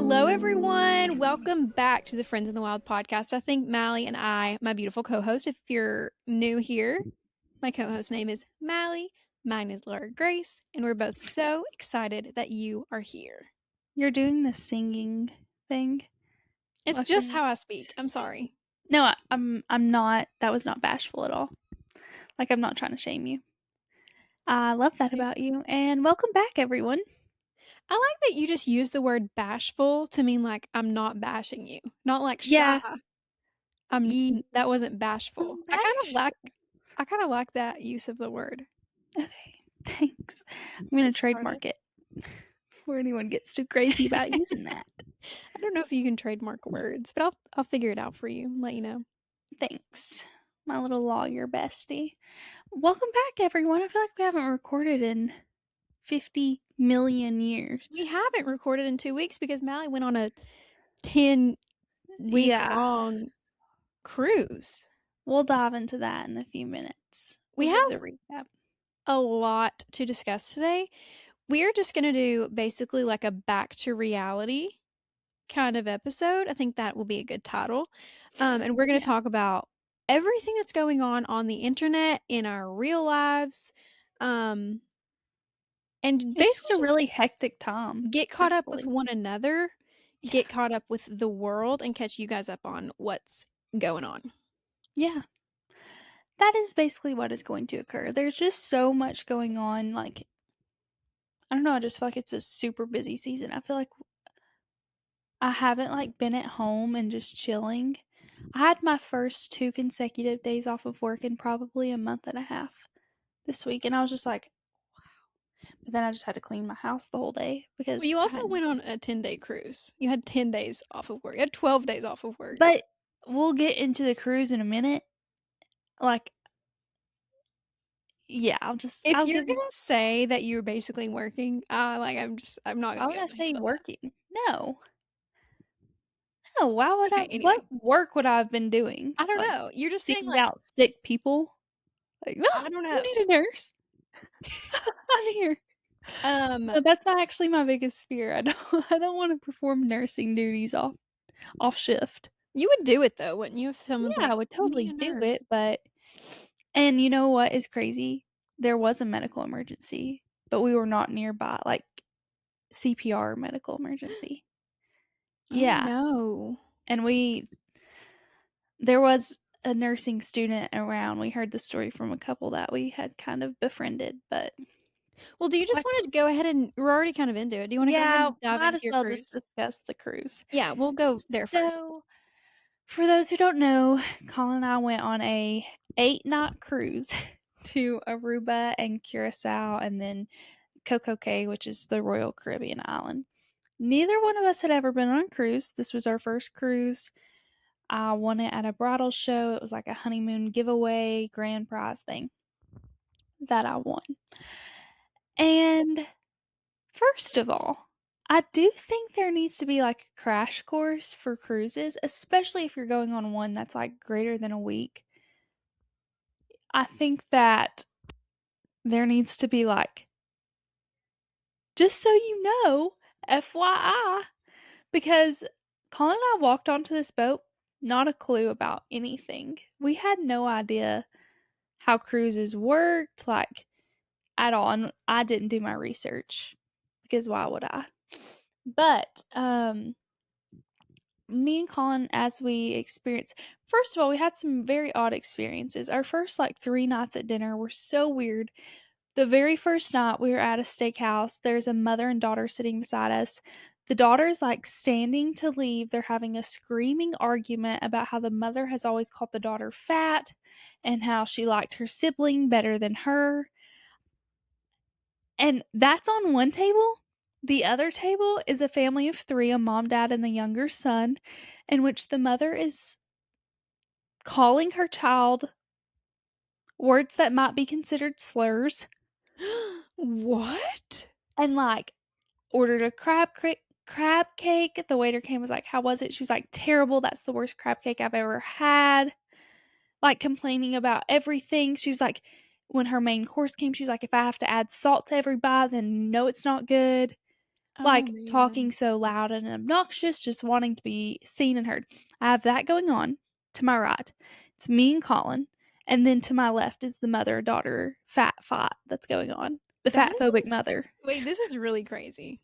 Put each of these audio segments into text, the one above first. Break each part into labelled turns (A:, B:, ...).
A: Hello, everyone. Welcome back to the Friends in the Wild podcast. I think Mally and I, my beautiful co host, if you're new here, my co host name is Mally. Mine is Laura Grace, and we're both so excited that you are here.
B: You're doing the singing thing.
A: It's just how I speak. I'm sorry.
B: No, I'm not. That was not bashful at all. Like, I'm not trying to shame you. I love that about you, and welcome back, everyone.
A: I like that you just use the word bashful to mean like I'm not bashing you, not like shy.
B: Yeah,
A: That wasn't bashful.
B: bashful.
A: I kind of like that use of the word.
B: Okay, thanks. I'm gonna
A: Get started.
B: trademark it before anyone gets too crazy about using that.
A: I don't know if you can trademark words, but I'll figure it out for you and let you know.
B: Thanks, my little lawyer bestie. Welcome back, everyone. I feel like we haven't recorded in 50 million years.
A: We haven't recorded in 2 weeks because Mally went on a 10-week
B: Yeah,
A: long cruise.
B: we'll dive into that in a few minutes.
A: We
B: We'll give
A: have
B: the recap.
A: a lot to discuss today. We're just going to do basically like a back to reality kind of episode. I think that will be a good title. And we're going to talk about everything that's going on the internet, in our real lives. And
B: It's just
A: basically
B: a
A: just
B: really hectic time.
A: get caught up with
B: truthfully.
A: one another,
B: Yeah.
A: get caught up with the world, and catch you guys up on what's going on.
B: Yeah. That is basically what is going to occur. There's just so much going on. Like, I don't know. I just feel like it's a super busy season. I feel like I haven't been at home and just chilling. I had my first 2 consecutive days off of work in probably a month and a half this week, and I was just like, wow. But then I just had to clean my house the whole day
A: Well,
B: because
A: you
B: I
A: also
B: had.
A: went on a 10-day cruise. You had 10 days off of work. You had 12 days off of work.
B: But we'll get into the cruise in a minute. Like, yeah,
A: If
B: I'll
A: you're
B: give you.
A: gonna say that you're basically working, I'm not
B: Why
A: gonna be
B: would I
A: able to
B: say
A: handle that.
B: working? No. No, why would I?
A: Okay, anyway,
B: What work would I have been doing?
A: I don't
B: Like,
A: know. You're just saying
B: seeing
A: like,
B: out sick people? Like, "No,
A: I don't
B: you
A: know.
B: need a nurse. I'm here."
A: Um,
B: That's actually my biggest fear. I don't wanna perform nursing duties off shift.
A: you would do it though, wouldn't you? If someone's
B: Yeah,
A: like,
B: I would
A: "We need
B: totally
A: a
B: do
A: nurse."
B: it, but and you know what is crazy? There was a medical emergency, but we were not nearby, like, CPR medical emergency.
A: Oh
B: Yeah,
A: no.
B: and there was a nursing student around. We heard the story from a couple that we had kind of befriended, but
A: Well, do you just
B: like,
A: want to go ahead and we're already kind of into it. Do you want to go ahead
B: yeah,
A: and dive
B: might
A: into
B: as
A: your
B: well just
A: cruise?
B: discuss the cruise.
A: Yeah, we'll go there first.
B: So, for those who don't know, Colin and I went on a 8-night cruise to Aruba and Curacao and then Coco Cay, which is the Royal Caribbean island. Neither one of us had ever been on a cruise. This was our first cruise. I won it at a bridal show. It was like a honeymoon giveaway grand prize thing that I won. And first of all, I do think there needs to be like a crash course for cruises, especially if you're going on one that's like greater than a week. I think that there needs to be like, just so you know, FYI, because Colin and I walked onto this boat, not a clue about anything. We had no idea how cruises worked, like at all. And I didn't do my research because why would I? But me and Colin, as we experienced, first of all, we had some very odd experiences. Our first 3 nights at dinner were so weird. The very first night we were at a steakhouse, there's a mother and daughter sitting beside us. The daughter's standing to leave. They're having a screaming argument about how the mother has always called the daughter fat and how she liked her sibling better than her. And that's on one table. The other table is a family of 3, a mom, dad, and a younger son, in which the mother is calling her child words that might be considered slurs
A: What?
B: and ordered a crab cake. The waiter came, was like, "How was it?" She was like, "Terrible. That's the worst crab cake I've ever had." Complaining about everything. She was like, when her main course came, she was like, "If I have to add salt to every bite, then no, it's not good."
A: Oh,
B: like talking
A: man.
B: so loud and obnoxious, just wanting to be seen and heard. I have that going on to my right. It's me and Colin. And then to my left is the mother daughter fat fight that's going on. The
A: That
B: fat
A: is
B: phobic
A: ins
B: mother.
A: wait, this is really crazy.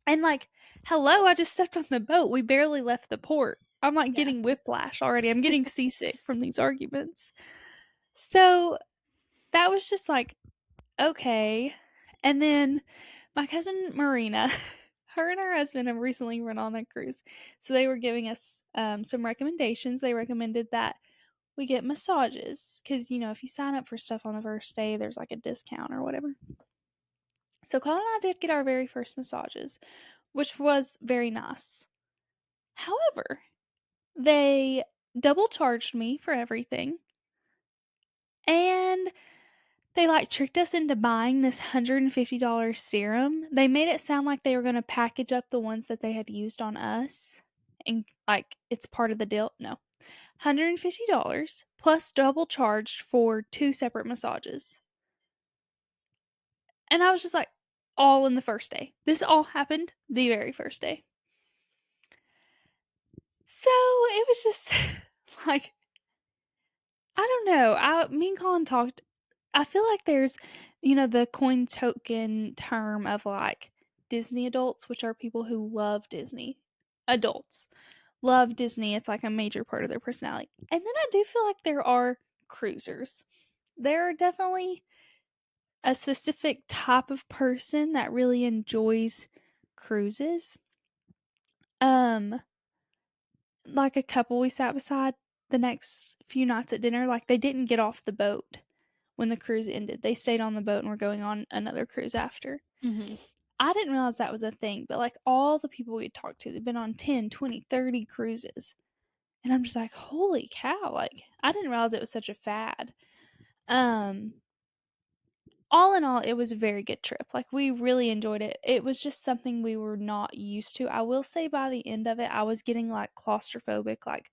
B: And like, hello, I just stepped on the boat. We barely left the port. I'm like
A: Yeah.
B: getting whiplash already. I'm getting seasick from these arguments. So that was just like, okay. And then my cousin Marina, her and her husband have recently run on a cruise. So they were giving us some recommendations. They recommended that we get massages because, you know, if you sign up for stuff on the first day, there's like a discount or whatever. So Colin and I did get our very first massages, which was very nice. However, they double charged me for everything. And they, like, tricked us into buying this $150 serum. They made it sound like they were gonna package up the ones that they had used on us, and, like, it's part of the deal. No. $150 plus double charged for 2 separate massages. And I was just like, all in the first day. This all happened the very first day. So, it was just, like, I don't know. Me and Colin talked. I feel like there's, you know, the coin token term of like Disney adults, which are people who love Disney. Adults love Disney. It's like a major part of their personality. And then I do feel like there are cruisers. There are definitely a specific type of person that really enjoys cruises. Um, like a couple we sat beside the next few nights at dinner, like they didn't get off the boat when the cruise ended. They stayed on the boat and were going on another cruise after.
A: Mhm.
B: I didn't realize that was a thing, but like all the people we talked to, they've been on 10, 20, 30 cruises. And I'm just like, holy cow, like I didn't realize it was such a fad. Um all in all, it was a very good trip. Like we really enjoyed it. It was just something we were not used to. I will say by the end of it, I was getting like claustrophobic, like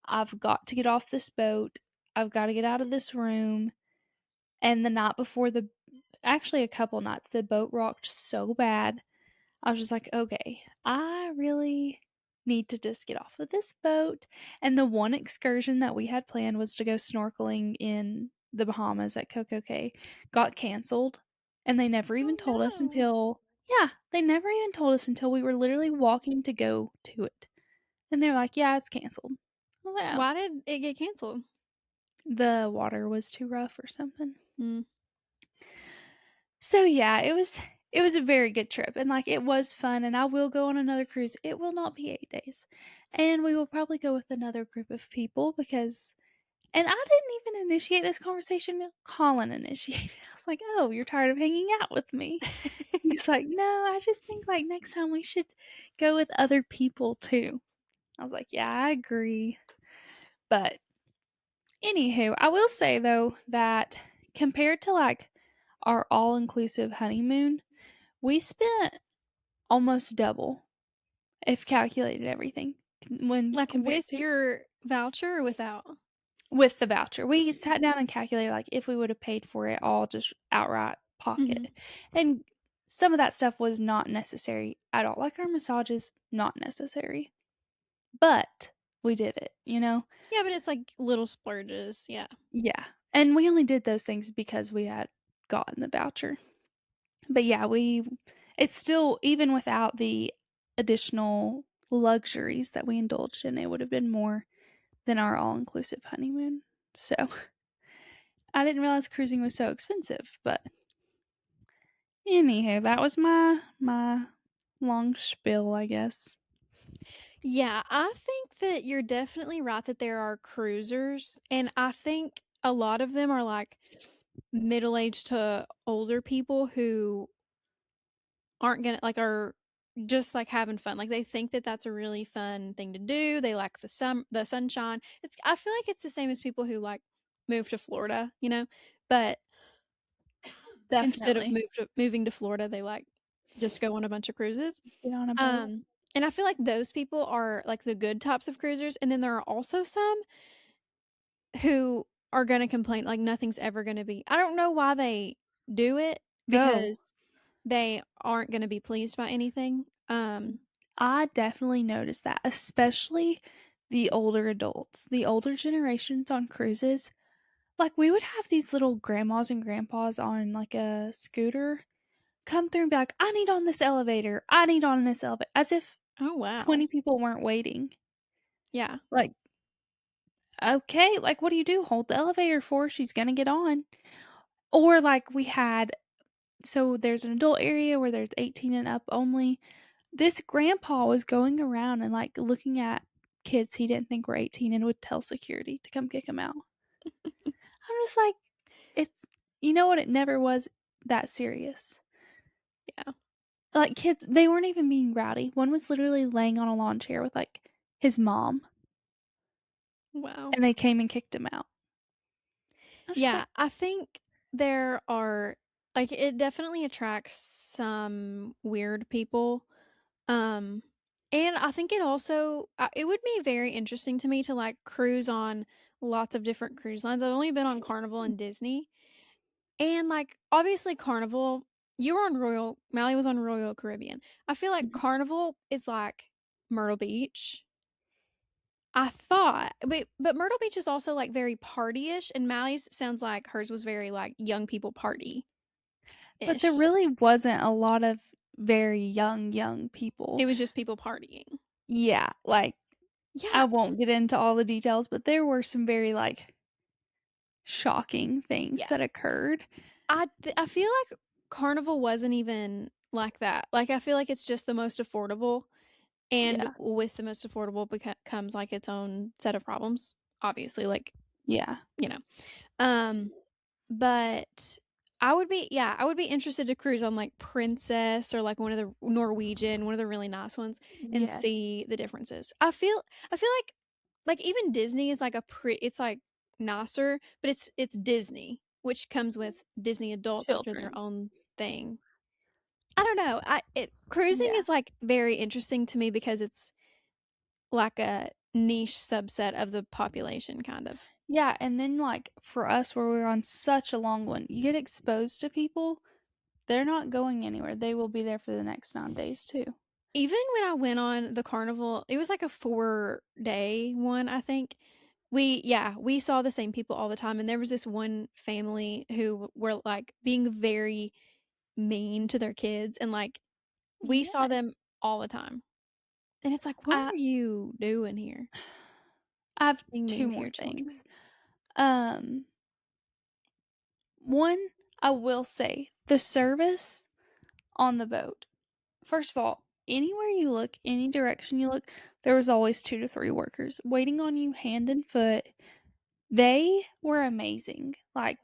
B: I've got to get off this boat. I've got to get out of this room. And the night before the actually a couple nights, the boat rocked so bad. I was just like, "Okay, I really need to just get off of this boat." And the one excursion that we had planned was to go snorkeling in the Bahamas at Coco Cay got canceled, and they never even
A: Oh,
B: told us
A: no.
B: until yeah, they never even told us until we were literally walking to go to it. And they were like, "Yeah, it's canceled." I was like, "Oh,
A: Why did it get canceled?
B: the water was too rough or something."
A: Mm.
B: So yeah, it was a very good trip and like it was fun and I will go on another cruise. It will not be 8 days. And we will probably go with another group of people because and I didn't even initiate this conversation. Colin initiated. I was like, "Oh, you're tired of hanging out with me." He's like, "No, I just think like next time we should go with other people too." I was like, "Yeah, I agree." But anywho, I will say though that compared to like our all-inclusive honeymoon, we spent almost double if calculated everything when
A: Like,
B: compared
A: with
B: to
A: your voucher or without?
B: with the voucher. We sat down and calculated like if we would have paid for it all just outright pocket.
A: Mhm.
B: And some of that stuff was not necessary at all. Like our massages, not necessary. But we did it, you know?
A: Yeah, but it's like little splurges, yeah.
B: Yeah. And we only did those things because we had gotten the voucher. But yeah, it's still even without the additional luxuries that we indulged in, it would have been more than our all-inclusive honeymoon. So, I didn't realize cruising was so expensive, but anyhow, that was my long spiel, I guess.
A: Yeah, I think that you're definitely right that there are cruisers, and I think a lot of them are, like, middle-aged to older people who aren't gonna like, are just, like, having fun, like, they think that that's a really fun thing to do, they like the sunshine. It's I feel like it's the same as people who, like, move to Florida, you know? But instead of
B: Definitely.
A: moving to Florida, they, like, just go on a bunch of cruises.
B: Get on a boat.
A: Um, and I feel like those people are, like, the good types of cruisers, and then there are also some who are gonna complain, like, nothing's ever gonna be I don't know why they do it
B: Go.
A: because they aren't gonna be pleased by anything.
B: I definitely noticed that, especially the older adults. The older generations on cruises, like, we would have these little grandmas and grandpas on, like, a scooter come through and be like, "I need on this elevator. I need on this elevator," as if
A: Oh, wow.
B: 20 people weren't waiting.
A: Yeah.
B: Like, "Okay, like, what do you do? Hold the elevator for her, she's gonna get on." Or, like, we had so there's an adult area where there's 18 and up only. This grandpa was going around and, like, looking at kids he didn't think were 18 and would tell security to come kick him out. I'm just like, it's you know what? It never was that serious.
A: Yeah.
B: Like, kids, they weren't even being rowdy. One was literally laying on a lawn chair with, like, his mom,
A: Wow.
B: and they came and kicked him out. I was just
A: Yeah,
B: like,
A: I think there are like, it definitely attracts some weird people, um, and I think it also it would be very interesting to me to, like, cruise on lots of different cruise lines. I've only been on Carnival and Disney, and, like, obviously Carnival you were on Royal Mally was on Royal Caribbean. I feel like
B: mhm,
A: Carnival is like Myrtle Beach. I thought, but Myrtle Beach is also, like, very party-ish, and Mally's sounds like hers was very, like, young people
B: but there
A: party-ish.
B: really wasn't a lot of very young
A: It
B: people.
A: was just people partying.
B: Yeah, like, I
A: Yeah,
B: won't get into all the details, but there were some very, like, shocking things
A: yeah.
B: that occurred.
A: I feel like Carnival wasn't even like that. Like, I feel like it's just the most affordable, and
B: Yeah,
A: with the most affordable comes, like, its own set of problems, obviously, like,
B: yeah,
A: you know. Um But I would be interested to cruise on, like, Princess or, like, one of the Norwegian, one of the really nice ones, and
B: yes,
A: see the differences. I feel like, even Disney is, like, it's, like, nicer, but it's Disney, which comes with Disney adults, which are their
B: children.
A: own thing. I don't know, I it cruising
B: Yeah.
A: is, like, very interesting to me because it's like a niche subset of the population, kind of.
B: Yeah, and then, like, for us where we're on such a long one, you get exposed to people, they're not going anywhere, they will be there for the next 9 days too.
A: Even when I went on the carnival, it was like a 4-day one, I think. We saw the same people all the time, and there was this one family who were, like, being very mean to their kids, and, like, we saw them
B: Yes.
A: all the time. And it's like, "What
B: I
A: are you doing here?
B: I have
A: Being
B: 2
A: mean to
B: more
A: your children?"
B: things. Um, one, I will say, the service on the boat. First of all, anywhere you look, any direction you look, there was always 2 to 3 workers waiting on you hand and foot. They were amazing. Like,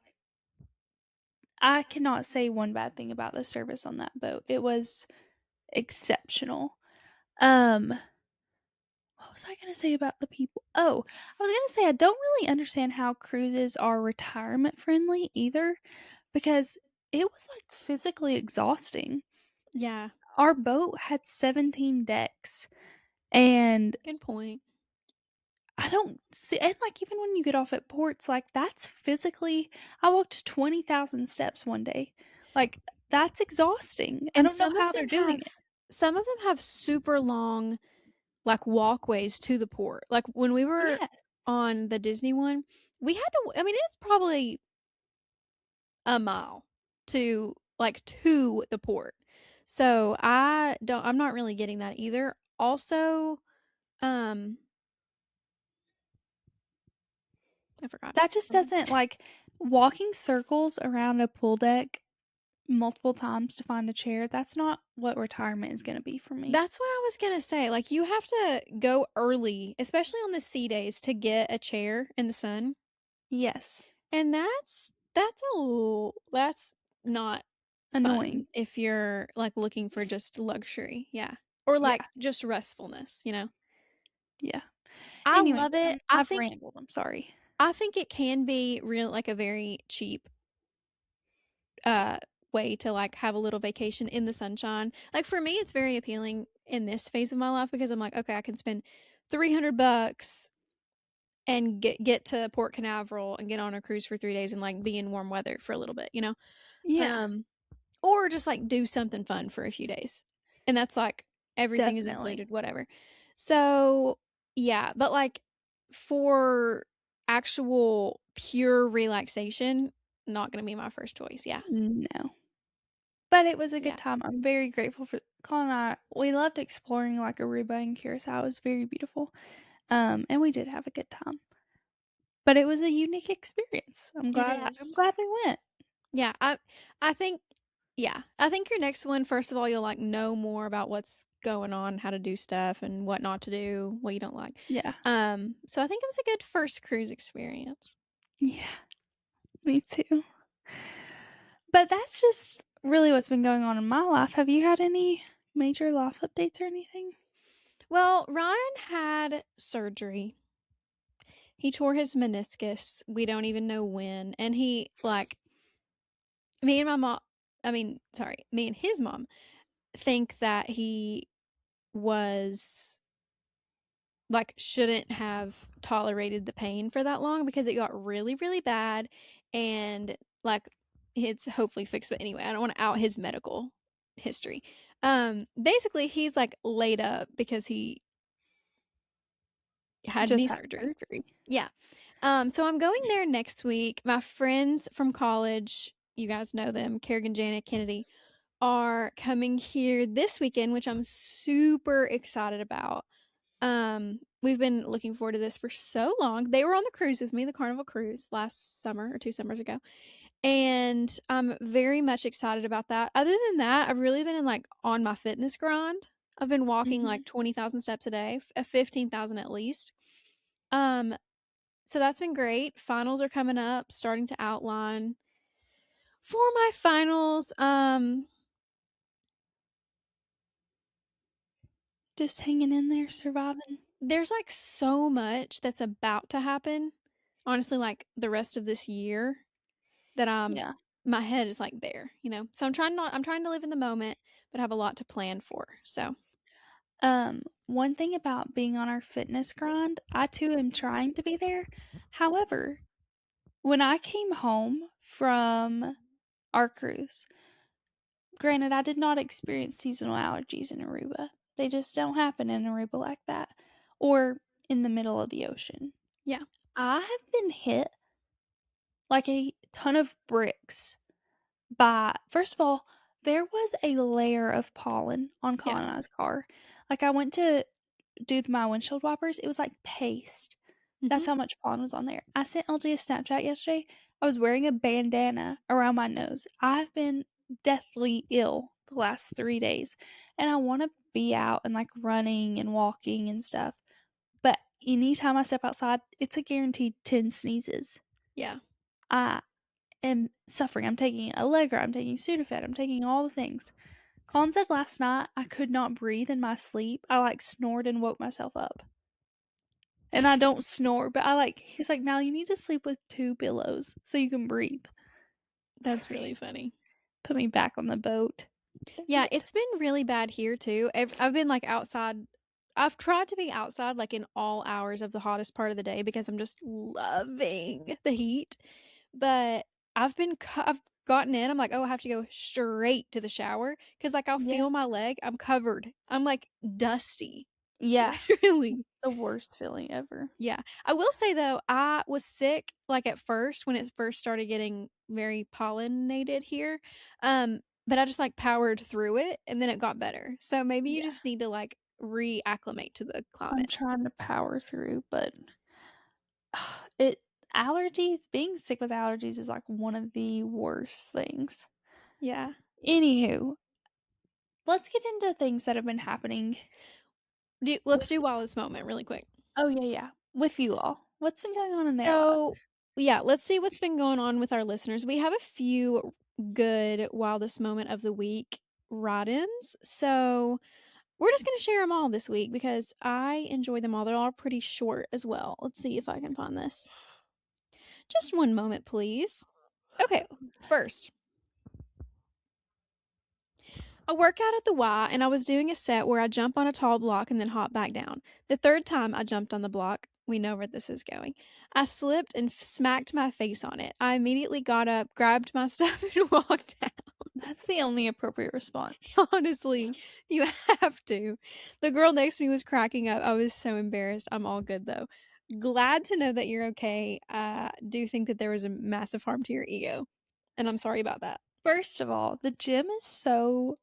B: I cannot say one bad thing about the service on that boat. It was exceptional. Um, what was I gonna say about the people? Oh, I was gonna say I don't really understand how cruises are retirement friendly either because it was, like, physically exhausting.
A: Yeah,
B: Our boat had 17 decks, and
A: good point.
B: I don't see and, like, even when you get off at ports, like, that's physically I walked 20,000 steps one day. Like, that's exhausting. I
A: And
B: don't know how they're doing it.
A: some of them have super long, like, walkways to the port. Like, when we were
B: Yes.
A: on the Disney one, we had to I mean, it's probably a mile to the port. So, I'm not really getting that either. Also, um, I forgot
B: That just
A: something.
B: doesn't like, walking circles around a pool deck multiple times to find a chair, that's not what retirement is gonna be for me.
A: That's what I was gonna say, like, you have to go early, especially on the sea days, to get a chair in the sun,
B: Yes.
A: and that's not fun
B: Annoying.
A: if you're, like, looking for just luxury, yeah, or, like,
B: Yeah,
A: just restfulness, you know?
B: yeah.
A: I
B: Anyway,
A: love it.
B: I've rambled, I'm sorry.
A: I think it can be real like, a very cheap, uh, way to, like, have a little vacation in the sunshine. Like, for me, it's very appealing in this phase of my life because I'm like, "Okay, I can spend $300 and get to Port Canaveral and get on a cruise for 3 days and, like, be in warm weather for a little bit," you know?
B: Yeah.
A: Um, or just like do something fun for a few days. And that's like everything is
B: Definitely.
A: included, whatever. So, yeah, but like for actual pure relaxation, not going to be my first choice. Yeah.
B: No. But it was a good
A: Yeah.
B: time. I'm very grateful for Colin and I. We loved exploring like Aruba and Curacao. It was very beautiful. And we did have a good time. But it was a unique experience.
A: It
B: I'm
A: is.
B: glad we went.
A: Yeah, I think yeah. I think your next one, first of all, you'll like know more about what's going on, how to do stuff and what not to do, what you don't like.
B: Yeah.
A: So I think it was a good first cruise experience.
B: Yeah, me too. But that's just really what's been going on in my life. Have you had any major life updates or anything?
A: Well, Ryan had surgery. He tore his meniscus. We don't even know when. And he like me and my mom me and his mom think that he was like shouldn't have tolerated the pain for that long because it got really really bad and like it's hopefully fixed. But anyway, I don't want to out his medical history. Basically he's like laid up because he had
B: Just
A: knee
B: had
A: surgery.
B: surgery.
A: Yeah. So I'm going there next week. My friends from college, you guys know them, Kerrigan, Janet, Kennedy, are coming here this weekend, which I'm super excited about. We've been looking forward to this for so long. They were on the cruise with me, the Carnival cruise last summer or 2 summers ago. And I'm very much excited about that. Other than that, I've really been in like on my fitness grind. I've been walking
B: Mhm.
A: like 20,000 steps a day, 15,000 at least. Um, so that's been great. Finals are coming up, starting to outline for my finals.
B: Just hanging in there, surviving.
A: There's like so much that's about to happen. Honestly, like the rest of this year that
B: Yeah.
A: my head is like there. So I'm trying to live in the moment, but have a lot to plan for. So,
B: One thing about being on our fitness grind, I too am trying to be there. However, when I came home from our cruise, granted, I did not experience seasonal allergies in Aruba. They just don't happen in Aruba like that, or in the middle of the ocean.
A: yeah.
B: I have been hit like a ton of bricks by, first of all, there was a layer of pollen on
A: Yeah.
B: Colin and I's car. Like, I went to do my windshield wipers, it was like paste. That's
A: Mhm.
B: how much pollen was on there. I sent LG a Snapchat yesterday. I was wearing a bandana around my nose. I've been deathly ill the last 3 days, and I wanna be out and, like, running and walking and stuff, but anytime I step outside, it's a guaranteed 10 sneezes.
A: Yeah.
B: I am suffering. I'm taking Allegra, I'm taking Sudafed, I'm taking all the things. Colin said last night I could not breathe in my sleep. I, like, snored and woke myself up. And I don't snore, but he was like, "Mal, you need to sleep with 2 pillows so you can breathe." I was
A: That's
B: like,
A: really funny.
B: put me back on the boat. Dang
A: Yeah,
B: it.
A: it's been really bad here too. I've been like outside. I've tried to be outside like in all hours of the hottest part of the day because I'm just loving the heat. But I've gotten in. I'm like, oh, I have to go straight to the shower because like I'll
B: Yeah.
A: feel my leg. I'm covered. I'm like dusty,
B: Yeah.
A: literally.
B: The worst feeling ever.
A: Yeah. I will say though, I was sick like at first when it first started getting very pollinated here. But I just like powered through it and then it got better. So maybe you
B: Yeah.
A: just need to like reacclimate to the
B: I'm
A: climate.
B: trying to power through, but it allergies, being sick with allergies is, like, one of the worst things.
A: Yeah.
B: Anywho, let's get into things that have been happening
A: Let's
B: with
A: do Wildest Moment really quick.
B: oh, yeah, yeah, with you all. What's been going on in their lives?
A: So, yeah, let's see what's been going on with our listeners. We have a few good Wildest Moment of the Week write ins. So, we're just going to share them all this week because I enjoy them all. They're all pretty short as well. Let's see if I can find this. Just one moment, please. Okay, first, I work out at the Y and I was doing a set where I jump on a tall block and then hop back down. The third time I jumped on the block, we know where this is going. I slipped and smacked my face on it. I immediately got up, grabbed my stuff, and walked out.
B: That's the only appropriate response.
A: Honestly, you have to. The girl next to me was cracking up. I was so embarrassed. I'm all good though. Glad to know that you're okay. I do think that there was a massive harm to your ego, and I'm sorry about that.
B: First of all, the gym is so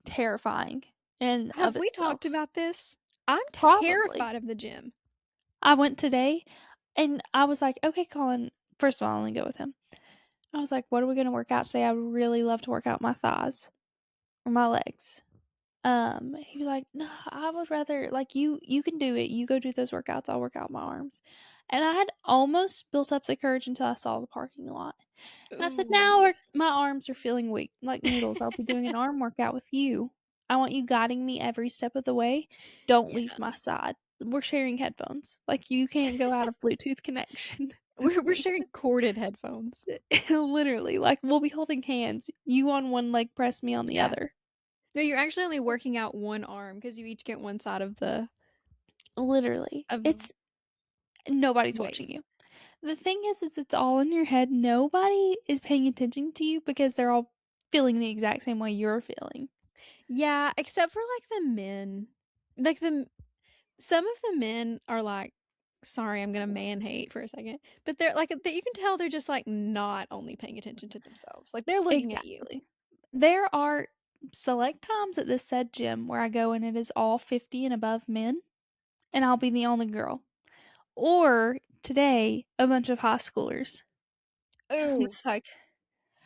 B: terrifying in of
A: Have we talked
B: itself.
A: about this? I'm
B: Probably.
A: terrified of the gym.
B: I went today and I was like, "Okay, Colin." First of all, I only go with him. I was like, "What are we gonna work out today? I would really love to work out my thighs or my legs." He was like, "No, I would rather like you can do it. You go do those workouts. I'll work out my arms." And I had almost built up the courage until I saw the parking lot. And I said, "Now
A: Ooh.
B: my arms are feeling weak like noodles. I'll be doing an arm workout with you. I want you guiding me every step of the way. Don't leave
A: Yeah.
B: my side. We're sharing headphones. Like you can't go out of Bluetooth connection."
A: We're sharing corded headphones.
B: Literally, like we'll be holding hands. You on one leg, press me on the
A: Yeah.
B: other.
A: No, you're actually only working out one arm because you each get one side of the
B: Literally.
A: of
B: It's nobody's
A: weight.
B: watching you. The thing is it's all in your head. Nobody is paying attention to you because they're all feeling the exact same way you're feeling.
A: Yeah, except for like the men. Like some of the men are like, sorry, I'm gonna man hate for a second, but they're like you can tell they're just like not only paying attention to themselves. Like they're looking at you.
B: Exactly. There are select times at this said gym where I go and it is all 50 and above men, and I'll be the only girl. Or today, a bunch of high schoolers.
A: Oh,
B: It's like,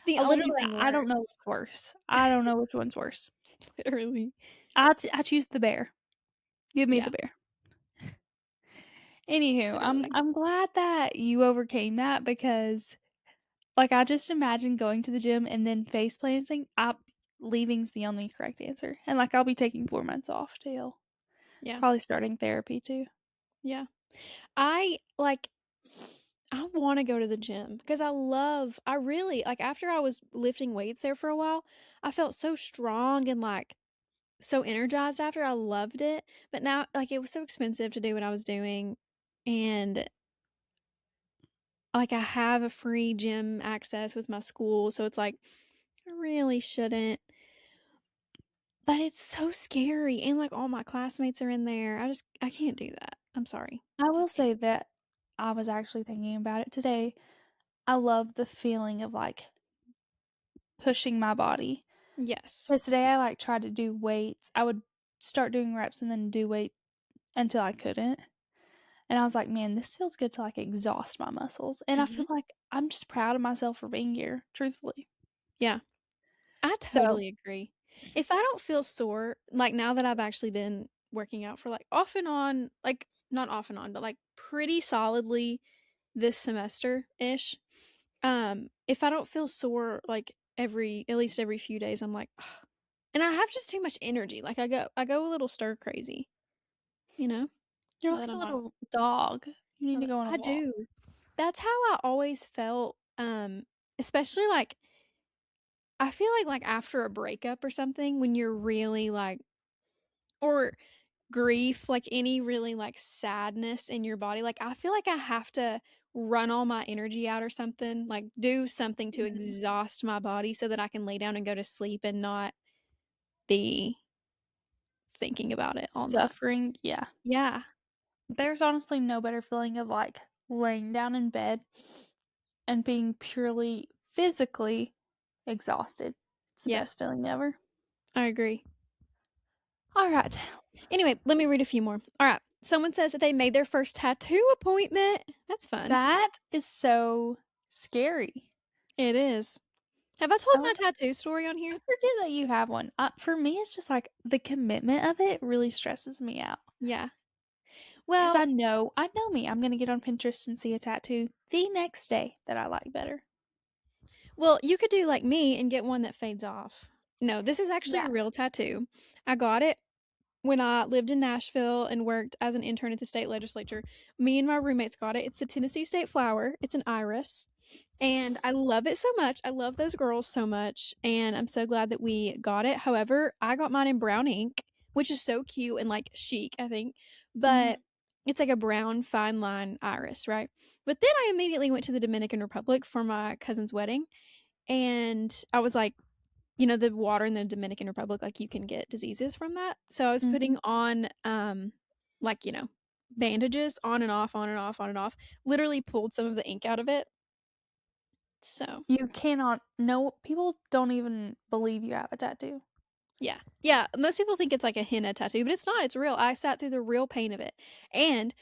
A: the
B: I
A: only
B: literally,
A: thing
B: I don't know
A: worse.
B: what's worse. I don't know which one's worse.
A: Literally.
B: I choose the bear. Give me
A: Yeah,
B: the bear. Anywho,
A: literally.
B: I'm glad that you overcame that because like I just imagine going to the gym and then face planting. Leaving's the only correct answer. And like I'll be taking 4 months off too.
A: Yeah.
B: Probably starting therapy too.
A: Yeah. I like I want to go to the gym because I really like after I was lifting weights there for a while, I felt so strong and like so energized after. I loved it. But now like it was so expensive to do what I was doing and like I have a free gym access with my school, so it's like I really shouldn't. But it's so scary and like all my classmates are in there. I can't do that. I'm sorry.
B: I
A: I
B: will
A: can't.
B: say that I was actually thinking about it today. I love the feeling of like pushing my body.
A: Yes.
B: Because today I like tried to do weights. I would start doing reps and then do weight until I couldn't. And I was like, man, this feels good to like exhaust my muscles. And I
A: Mhm.
B: feel like I'm just proud of myself for being here, truthfully.
A: Yeah. I
B: So,
A: totally agree. If I don't feel sore, like now that I've actually been working out for like off and on, like not off and on, but like pretty solidly this semester ish. If I don't feel sore like at least every few days, I'm like, "Ugh." And I have just too much energy. Like I go a little stir crazy, you know?
B: you're
A: Now
B: like
A: that
B: a
A: I'm not
B: little dog. You need to go on a
A: I
B: walk.
A: do. That's how I always felt, especially like I feel like after a breakup or something when you're really like or grief, like any really like sadness in your body, like I feel like I have to run all my energy out or something, like do something to
B: Mhm.
A: exhaust my body so that I can lay down and go to sleep and not be thinking about it all night.
B: Suffering, yeah.
A: Yeah.
B: There's honestly no better feeling of like laying down in bed and being purely physically exhausted. It's the
A: Yeah.
B: best feeling ever.
A: I agree.
B: All right.
A: Anyway, let me read a few more. All right. Someone says that they made their first tattoo appointment. That's fun.
B: That is so scary.
A: It is. Have I told
B: I
A: my
B: was
A: tattoo story on
B: I
A: here?
B: forget that you have one. For me, it's just like the commitment of it really stresses me out.
A: Yeah.
B: Because
A: Well,
B: I know me. I'm gonna get on Pinterest and see a tattoo the next day that I like better.
A: you could do like me and get one that fades off. No, this is actually
B: Yeah.
A: a real tattoo. I got it when I lived in Nashville and worked as an intern at the state legislature. Me and my roommates got it. It's the Tennessee state flower. It's an iris. And I love it so much. I love those girls so much. And I'm so glad that we got it. However, I got mine in brown ink, which is so cute and like chic, I think. But
B: Mhm.
A: it's like a brown fine line iris, right? But then I immediately went to the Dominican Republic for my cousin's wedding. And I was like, the water in the Dominican Republic, like, you can get diseases from that. So I was
B: Mhm.
A: putting on, like, bandages on and off, on and off, on and off, literally pulled some of the ink out of it. So,
B: You cannot no, people don't even believe you have a tattoo.
A: yeah. Yeah, most people think it's like a henna tattoo, but it's not, it's real. I sat through the real pain of it. And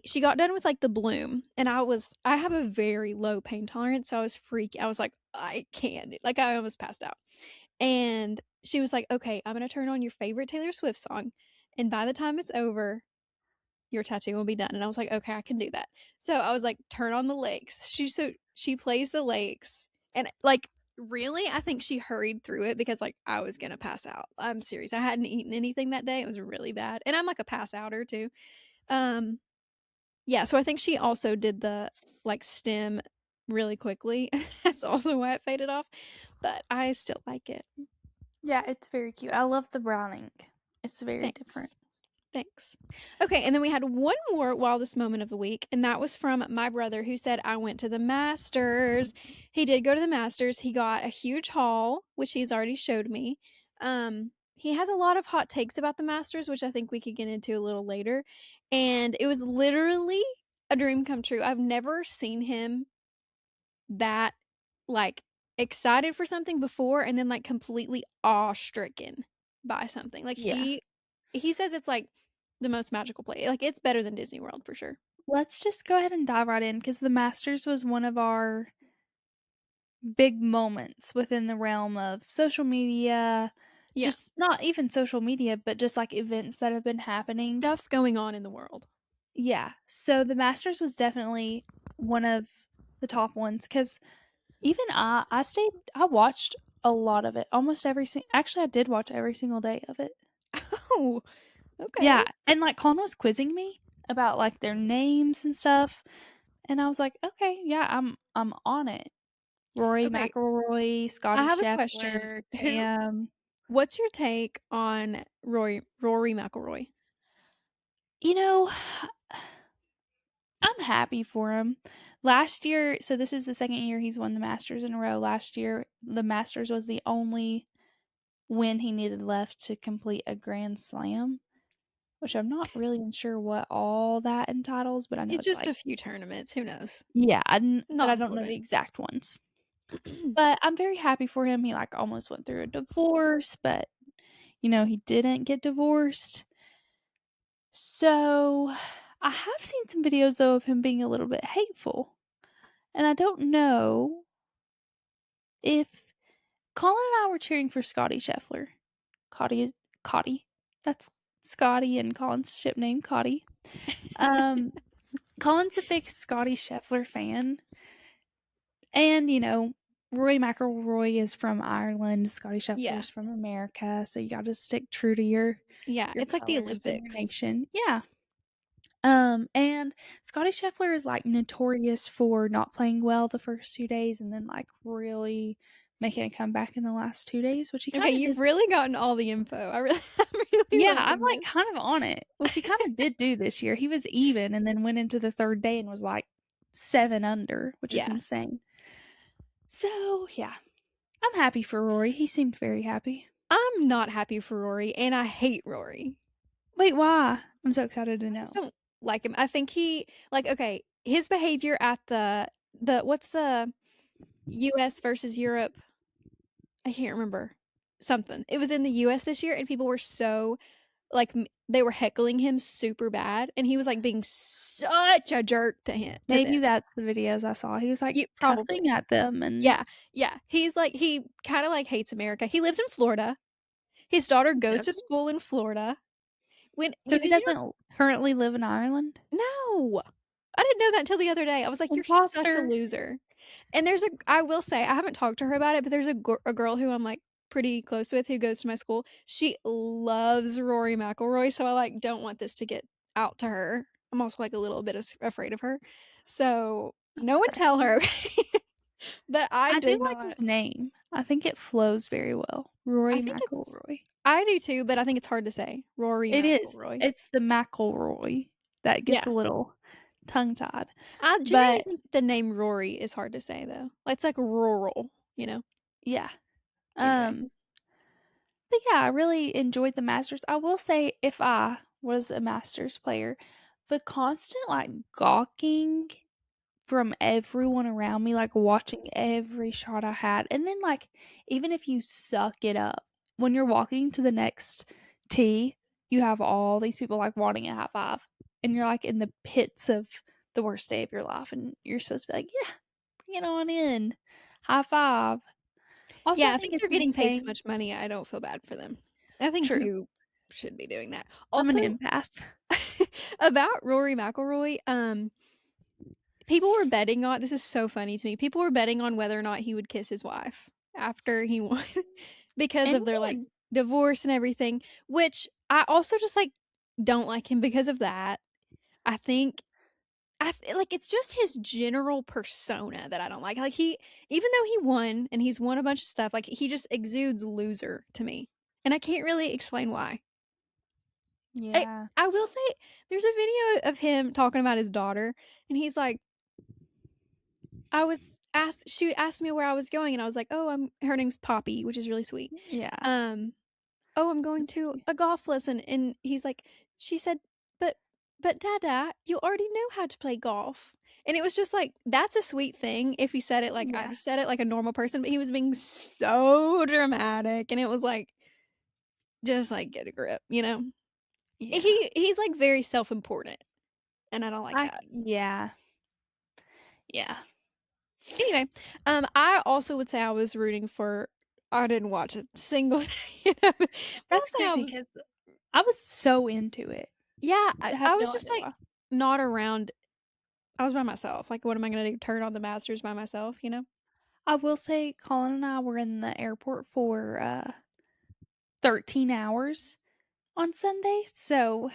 A: she got done with, like, the bloom, and I have a very low pain tolerance, so I was like, "I can't," like, I almost passed out. And she was like, "Okay, I'm gonna turn on your favorite Taylor Swift song, and by the time it's over, your tattoo will be done." And I was like, "Okay, I can do that." So I was like, "Turn on the lakes." She plays the lakes, and, like, really, I think she hurried through it because, like, I was gonna pass out. I'm serious. I hadn't eaten anything that day. It was really bad, and I'm like a pass outer too. Um, yeah, so I think she also did the, like, stem really quickly. That's also why it faded off, but I still like it.
B: Yeah, it's very cute. I love the brown ink. It's very different.
A: Thanks. Thanks. Okay, and then we had one more wildest moment of the week, and that was from my brother who said, I went to the Masters. He did go to the Masters. He got a huge haul, which he's already showed me. He has a lot of hot takes about the Masters, which I think we could get into a little later. And it was literally a dream come true. I've never seen him that, like, excited for something before and then, like, completely awe-stricken by something. Like,
B: Yeah.
A: he says it's, like, the most magical place. Like, it's better than Disney World for sure.
B: Let's just go ahead and dive right in because the Masters was one of our big moments within the realm of social media,
A: Yeah.
B: just not even social media, but just, like, events that have been happening.
A: Stuff going on in the world.
B: Yeah. So the Masters was definitely one of the top ones because even I watched a lot of it, almost every actually, I did watch every single day of it.
A: Oh, okay.
B: Yeah, and, like, Colin was quizzing me about, like, their names and stuff, and I was like, "Okay, yeah, I'm on it." Rory
A: Okay,
B: McIlroy,
A: I
B: Scotty
A: have a question.
B: Scheffler,
A: Who
B: Cam.
A: What's your take on Rory McIlroy?
B: You know, I'm happy for him. Last year so this is the 2nd year he's won the Masters in a row. Last year, the Masters was the only win he needed left to complete a Grand Slam, which I'm not really sure what all that entitles, but I know
A: It's
B: it's
A: just
B: like
A: a few tournaments, who knows?
B: yeah, but
A: Not
B: I don't know the
A: important.
B: exact ones. But I'm very happy for him. He, like, almost went through a divorce, but, he didn't get divorced. So, I have seen some videos, though, of him being a little bit hateful, and I don't know if Colin and I were cheering for Scotty Scheffler. Cotty is Cotty. That's Scotty and Colin's ship name, Cotty. Um, Colin's a big Scotty Scheffler fan, and, Rory McIlroy is from Ireland, Scotty
A: Yeah.
B: Scheffler's from America, so you gotta stick true to
A: Yeah,
B: your
A: it's like the
B: colors and your
A: Olympics.
B: nation. Yeah. And Scotty Scheffler is, like, notorious for not playing well the first 2 days and then, like, really making a comeback in the last 2 days, which he
A: Okay,
B: kinda
A: you've
B: did.
A: really gotten all the info. I'm really
B: Yeah, I'm,
A: loving
B: like,
A: this.
B: kind of on it, which he kinda did do this year. He was even and then went into the 3rd day and was, like, 7 under, which is
A: Yeah.
B: insane. So, yeah, I'm happy for Rory. He seemed very happy.
A: I'm not happy for Rory, and I hate Rory.
B: Wait, why? I'm so excited to
A: I just
B: know.
A: don't like him. I think okay, his behavior at what's the US versus Europe? I can't remember. Something. It was in the US this year, and people were so, like, they were heckling him super bad, and he was, like, being such a jerk to
B: Maybe
A: them.
B: that's the videos I saw. He was, like,
A: You
B: cussing
A: probably.
B: at them and
A: Yeah, yeah. He kinda, like, hates America. He lives in Florida. His daughter goes
B: does
A: to
B: he?
A: school in Florida.
B: So he
A: Did you know?
B: doesn't currently live in Ireland?
A: No! I didn't know that until the other day. I was like, "You're such a
B: Imposter.
A: loser." And I will say, I haven't talked to her about it, but there's a girl who I'm, like, pretty close with who goes to my school. She loves Rory McIlroy, so I, like, don't want this to get out to her. I'm also, like, a little bit afraid of her. So, no one
B: Okay.
A: tell her, okay? But I
B: I do
A: did
B: like
A: not.
B: his name. I think it flows very well.
A: I
B: Rory
A: think it's
B: McIlroy.
A: I do too, but I think it's hard to say. Rory
B: It is.
A: McIlroy.
B: It's the McElroy that gets
A: Yeah.
B: a little tongue-tied.
A: I generally
B: But,
A: think the name Rory is hard to say, though. It's like rural, you know?
B: yeah.
A: Okay.
B: Um, but yeah, I really enjoyed the Masters. I will say if I was a Masters player, the constant, like, gawking from everyone around me, like, watching every shot I had, and then, like, even if you suck it up, when you're walking to the next tee, you have all these people, like, wanting a high five, and you're, like, in the pits of the worst day of your life, and you're supposed to be like, "Yeah, bring it on in. High five." Also,
A: Yeah,
B: I
A: I
B: think
A: think
B: it's
A: they're getting paid so
B: insane.
A: much money, I don't feel bad for them. I think
B: True.
A: you should be doing that.
B: I'm an
A: Also,
B: empath.
A: about Rory McIlroy, people were betting on this is so funny to me. People were betting on whether or not he would kiss his wife after he won because
B: And
A: of their, like,
B: then
A: divorce and everything, which I also just, like, don't like him because of that. I think like, it's just his general persona that I don't like. Like, he even though he won and he's won a bunch of stuff, like, he just exudes loser to me, and I can't really explain why. I
B: yeah.
A: I will say there's a video of him talking about his daughter, and he's like, I was asked she asked me where I was going, and I was like, "Oh, I'm" her name's Poppy, which is really sweet.
B: Yeah.
A: Um, "Oh, I'm going
B: That's
A: to
B: cute.
A: a golf lesson," and he's like she said, "But Dada, you already know how to play golf." And it was just like, that's a sweet thing if he said it like I
B: Yeah.
A: said it like a normal person, but he was being so dramatic, and it was like, just, like, get a grip, you know?
B: Yeah.
A: He's, like, very self-important, and I don't like
B: I
A: that.
B: yeah. Yeah.
A: Anyway, I also would say I was rooting for I didn't watch a single you know, but I'll
B: That's
A: say I
B: crazy
A: was
B: because I was so into it.
A: yeah,
B: I
A: I
B: have
A: was
B: no
A: just,
B: idea
A: like,
B: why.
A: not around I was by myself, like, what am I gonna do, turn on the Masters by myself, you know?
B: I will say Colin and I were in the airport for, 13 hours on Sunday, so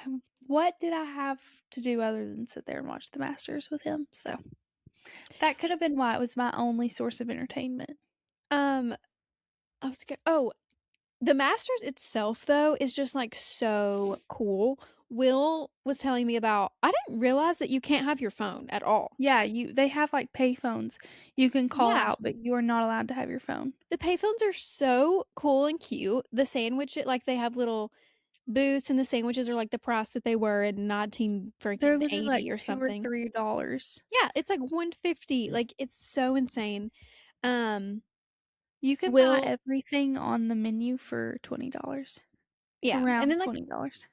B: what did I have to do other than sit there and watch the Masters with him? So, that could have been why it was my only source of entertainment.
A: Um, I was go oh, the Masters itself, though, is just, like, so cool. Will was telling me about I didn't realize that you can't have your phone at all.
B: Yeah, they have, like, payphones you can call
A: Yeah.
B: out, but you are not allowed to have your phone.
A: The payphones are so cool and cute. The sandwich like, they have little booths, and the sandwiches are, like, the price that they were in 19
B: They're
A: freaking
B: literally, like,
A: 80 or
B: 2 or
A: something.
B: $3.
A: Yeah, it's, like, 150, like, it's so insane. Um,
B: You can buy
A: Will
B: everything on the menu for $20.
A: yeah, and
B: Around
A: then, like,
B: $20.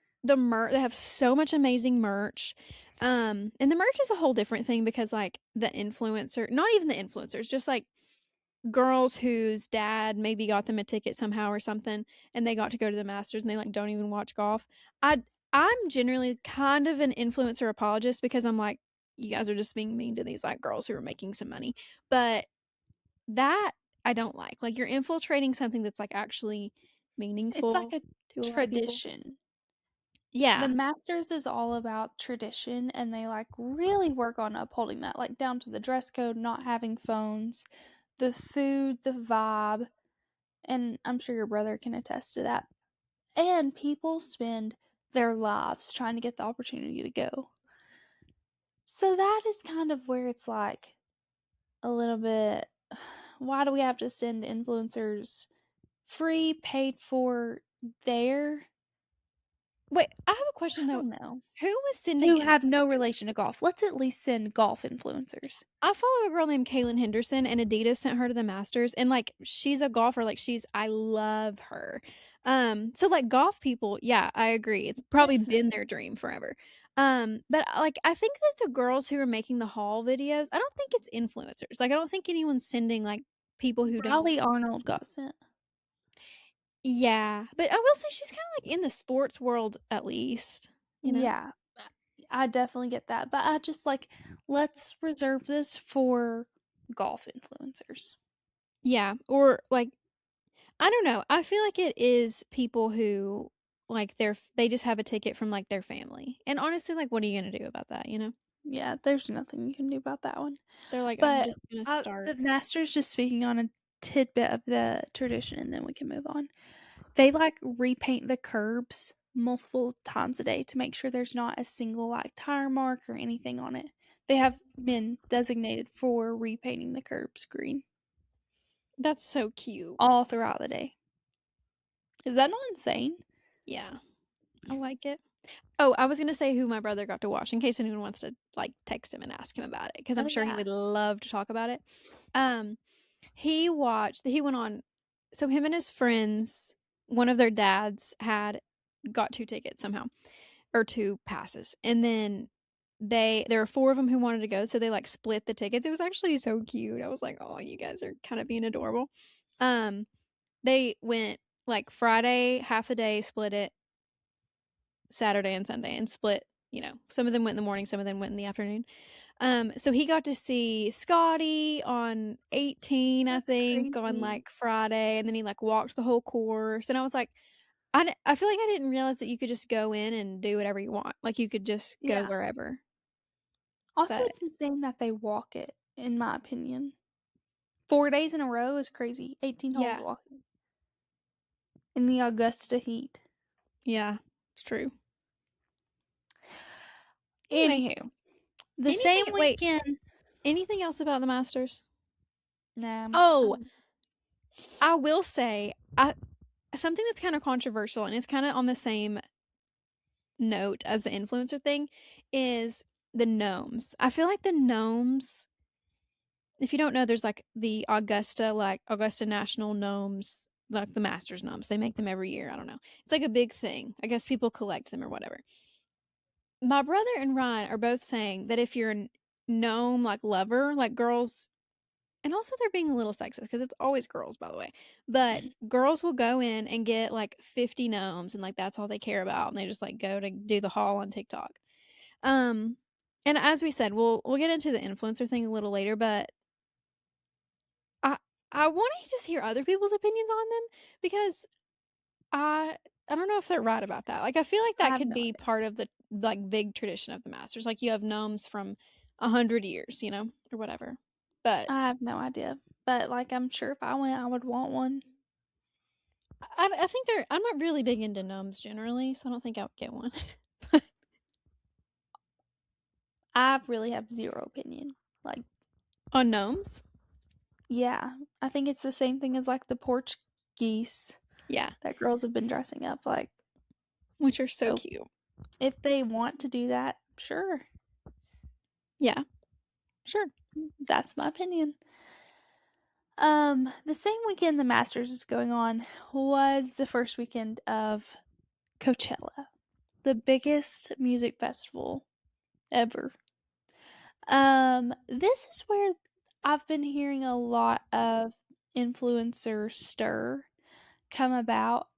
A: they have so much amazing merch. And the merch is a whole different thing because, like, the influencer not even the influencers, just, like, girls whose dad maybe got them a ticket somehow or something, and they got to go to the Masters, and they, like, don't even watch golf. I I'm generally kind of an influencer apologist because I'm like, "You guys are just being mean to these, like, girls who are making some money." But that I don't like. Like, you're infiltrating something that's, like, actually
B: It's like
A: meaningful
B: a
A: to a lot of people.
B: tradition. The
A: Yeah.
B: Masters is all about tradition, and they, like, really work on upholding that, like, down to the dress code, not having phones, the food, the vibe, and I'm sure your brother can attest to that. And people spend their lives trying to get the opportunity to go. So that is kind of where it's like a little bit why do we have to send influencers free, paid for there?
A: Wait, I have a
B: I
A: question, though.
B: don't know.
A: Who was sending
B: Who have no
A: influencers?
B: relation to golf. Let's at least send golf influencers.
A: I follow a girl named Kaylin Henderson, and Adidas sent her to the Masters, and, like, she's a golfer, like, she's I love her. So, like, golf people, yeah, I agree, it's probably been
B: Definitely.
A: their dream forever. But, like, I think that the girls who are making the haul videos, I don't think it's influencers, like, I don't think anyone's sending, like, people who don't
B: Riley Arnold got sent.
A: yeah, but I will say she's kinda, like, in the sports world at least, you know?
B: Yeah, I definitely get that, but I just like, let's reserve this for golf influencers.
A: Yeah, or, like I don't know. I feel like it is people who, like, they just have a ticket from, like, their family, and honestly, like, what are you gonna do about that, you know?
B: Yeah, there's nothing you can do about that one.
A: They're like, "I'm
B: But,
A: just gonna start."
B: the Masters just speaking on a tidbit of the tradition, and then we can move on. They, like, repaint the curbs multiple times a day to make sure there's not a single, like, tire mark or anything on it. They have men designated for repainting the curbs green.
A: That's so cute.
B: all throughout the day. Is that not insane?
A: Yeah, I like it. Oh, I was gonna say who my brother got to watch in case anyone wants to, like, text him and ask him about it because 'cause
B: Oh,
A: I'm sure he
B: yeah.
A: would love to talk about it. Um, he went on so him and his friends, one of their dads had got 2 tickets somehow, or 2 passes, and then there were 4 of them who wanted to go, so they, like, split the tickets. It was actually so cute. I was like, "Oh, you guys are kinda being adorable." Um, they went, like, Friday, half the day, split it Saturday and Sunday and split, some of them went in the morning, some of them went in the afternoon. So he got to see Scotty on 18, I
B: That's
A: think, on,
B: crazy.
A: like, Friday, and then he, like, walked the whole course, and I was like, I feel like I didn't realize that you could just go in and do whatever you want, like, you could just go
B: Yeah.
A: wherever,
B: Also,
A: but
B: it's insane that they walk it, in my opinion. 4 days in a row is crazy. 18 holes
A: yeah,
B: walking in the Augusta heat.
A: yeah, it's true. Anyway,
B: Anywho, the
A: anything
B: same
A: wait,
B: weekend.
A: anything else about the Masters?
B: Nah,
A: Oh, I will say, something that's kinda controversial, and it's kinda on the same note as the influencer thing is the gnomes. I feel like the gnomes, if you don't know, there's like the Augusta National Gnomes, like the Masters gnomes. They make them every year. I don't know. It's like a big thing. I guess people collect them or whatever. My brother and Ryan are both saying that if you're a gnome like lover, like girls, and also they're being a little sexist because it's always girls, by the way. But girls will go in and get like 50 gnomes and like that's all they care about, and they just like go to do the haul on TikTok. Um, and as we said, we'll get into the influencer thing a little later, but I I want to just hear other people's opinions on them because I I don't know if they're right about that. Like I feel like
B: I
A: that
B: have
A: could
B: no
A: be
B: idea.
A: part of the like big tradition of the Masters. Like you have gnomes from 100 years, or whatever. But
B: I have no idea. But, like, I'm sure if I went, I would want one.
A: I think I'm not really big into gnomes generally, so I don't think I would get one.
B: I really have 0 opinion. Like,
A: On gnomes?
B: yeah, I think it's the same thing as, like, the porch geese
A: Yeah,
B: that girls have been dressing up like.
A: which are so
B: So,
A: cute.
B: if they want to do that, sure.
A: Yeah, sure.
B: That's my opinion. The same weekend the Masters was going on was the first weekend of Coachella, the biggest music festival ever. This is where I've been hearing a lot of influencer stir come about.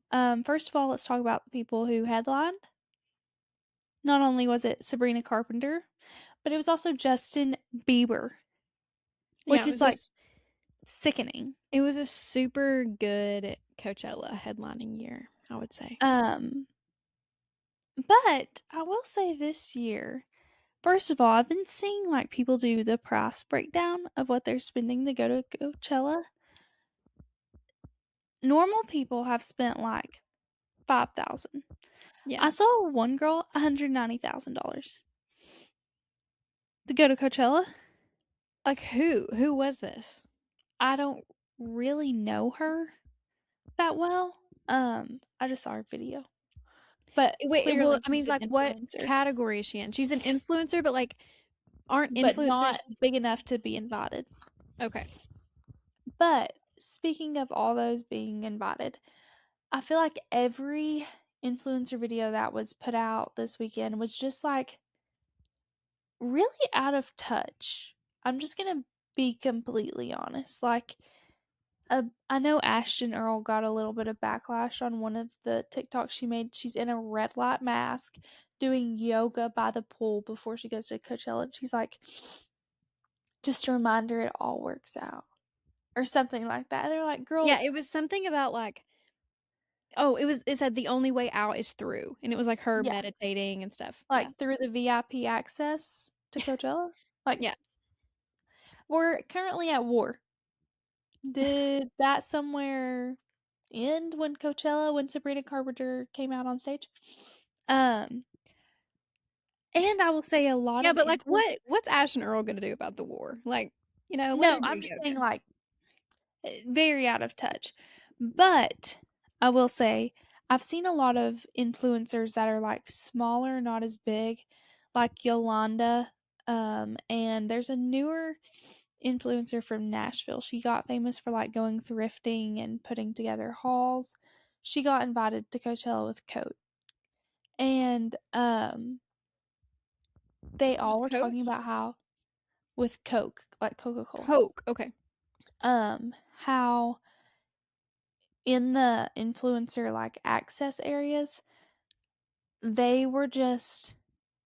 B: First of all, let's talk about the people who headlined. Not only was it Sabrina Carpenter, but it was also Justin Bieber,
A: Yeah,
B: which is like sickening.
A: it was a super good Coachella headlining year, I would say.
B: Um, but I will say this year, first of all, I've been seeing like people do the price breakdown of what they're spending to go to Coachella. Normal people have spent like 5,000.
A: Yeah.
B: I saw one girl $190,000 to go to Coachella.
A: Like who? Who was this?
B: I don't really know her that well. I just saw her video, but
A: Well,
B: clearly
A: I mean,
B: she's an
A: like what
B: influencer,
A: category is she in? She's an influencer, but like aren't
B: but not
A: influencers
B: big enough to be invited.
A: okay.
B: But speaking of all those being invited, I feel like every influencer video that was put out this weekend was just like really out of touch. I'm just gonna be completely honest. Like, I know Ashton Earl got a little bit of backlash on one of the TikToks she made. She's in a red light mask doing yoga by the pool before she goes to Coachella. She's like, just a reminder it all works out. Or something like that. They're like,
A: Yeah,
B: girl,
A: it was something about like it said the only way out is through, and it was like her
B: yeah,
A: meditating and stuff. Yeah.
B: like through the VIP access to Coachella. Like,
A: Yeah.
B: we're currently at war. Did that somewhere end when Sabrina Carpenter came out on stage? Um, and I will say a lot
A: Yeah,
B: of
A: but like
B: influence.
A: what's Ash and Earl gonna do about the war? Like,
B: No,
A: let her do
B: I'm just saying,
A: yoga.
B: like, very out of touch. But I will say I've seen a lot of influencers that are like smaller, not as big, like Yolanda. And there's a newer influencer from Nashville. She got famous for like going thrifting and putting together hauls. She got invited to Coachella with Coach. And they all
A: With
B: were talking
A: Coach?
B: about how with Coke, like Coca-Cola.
A: Coke, okay.
B: How in the influencer like access areas, they were just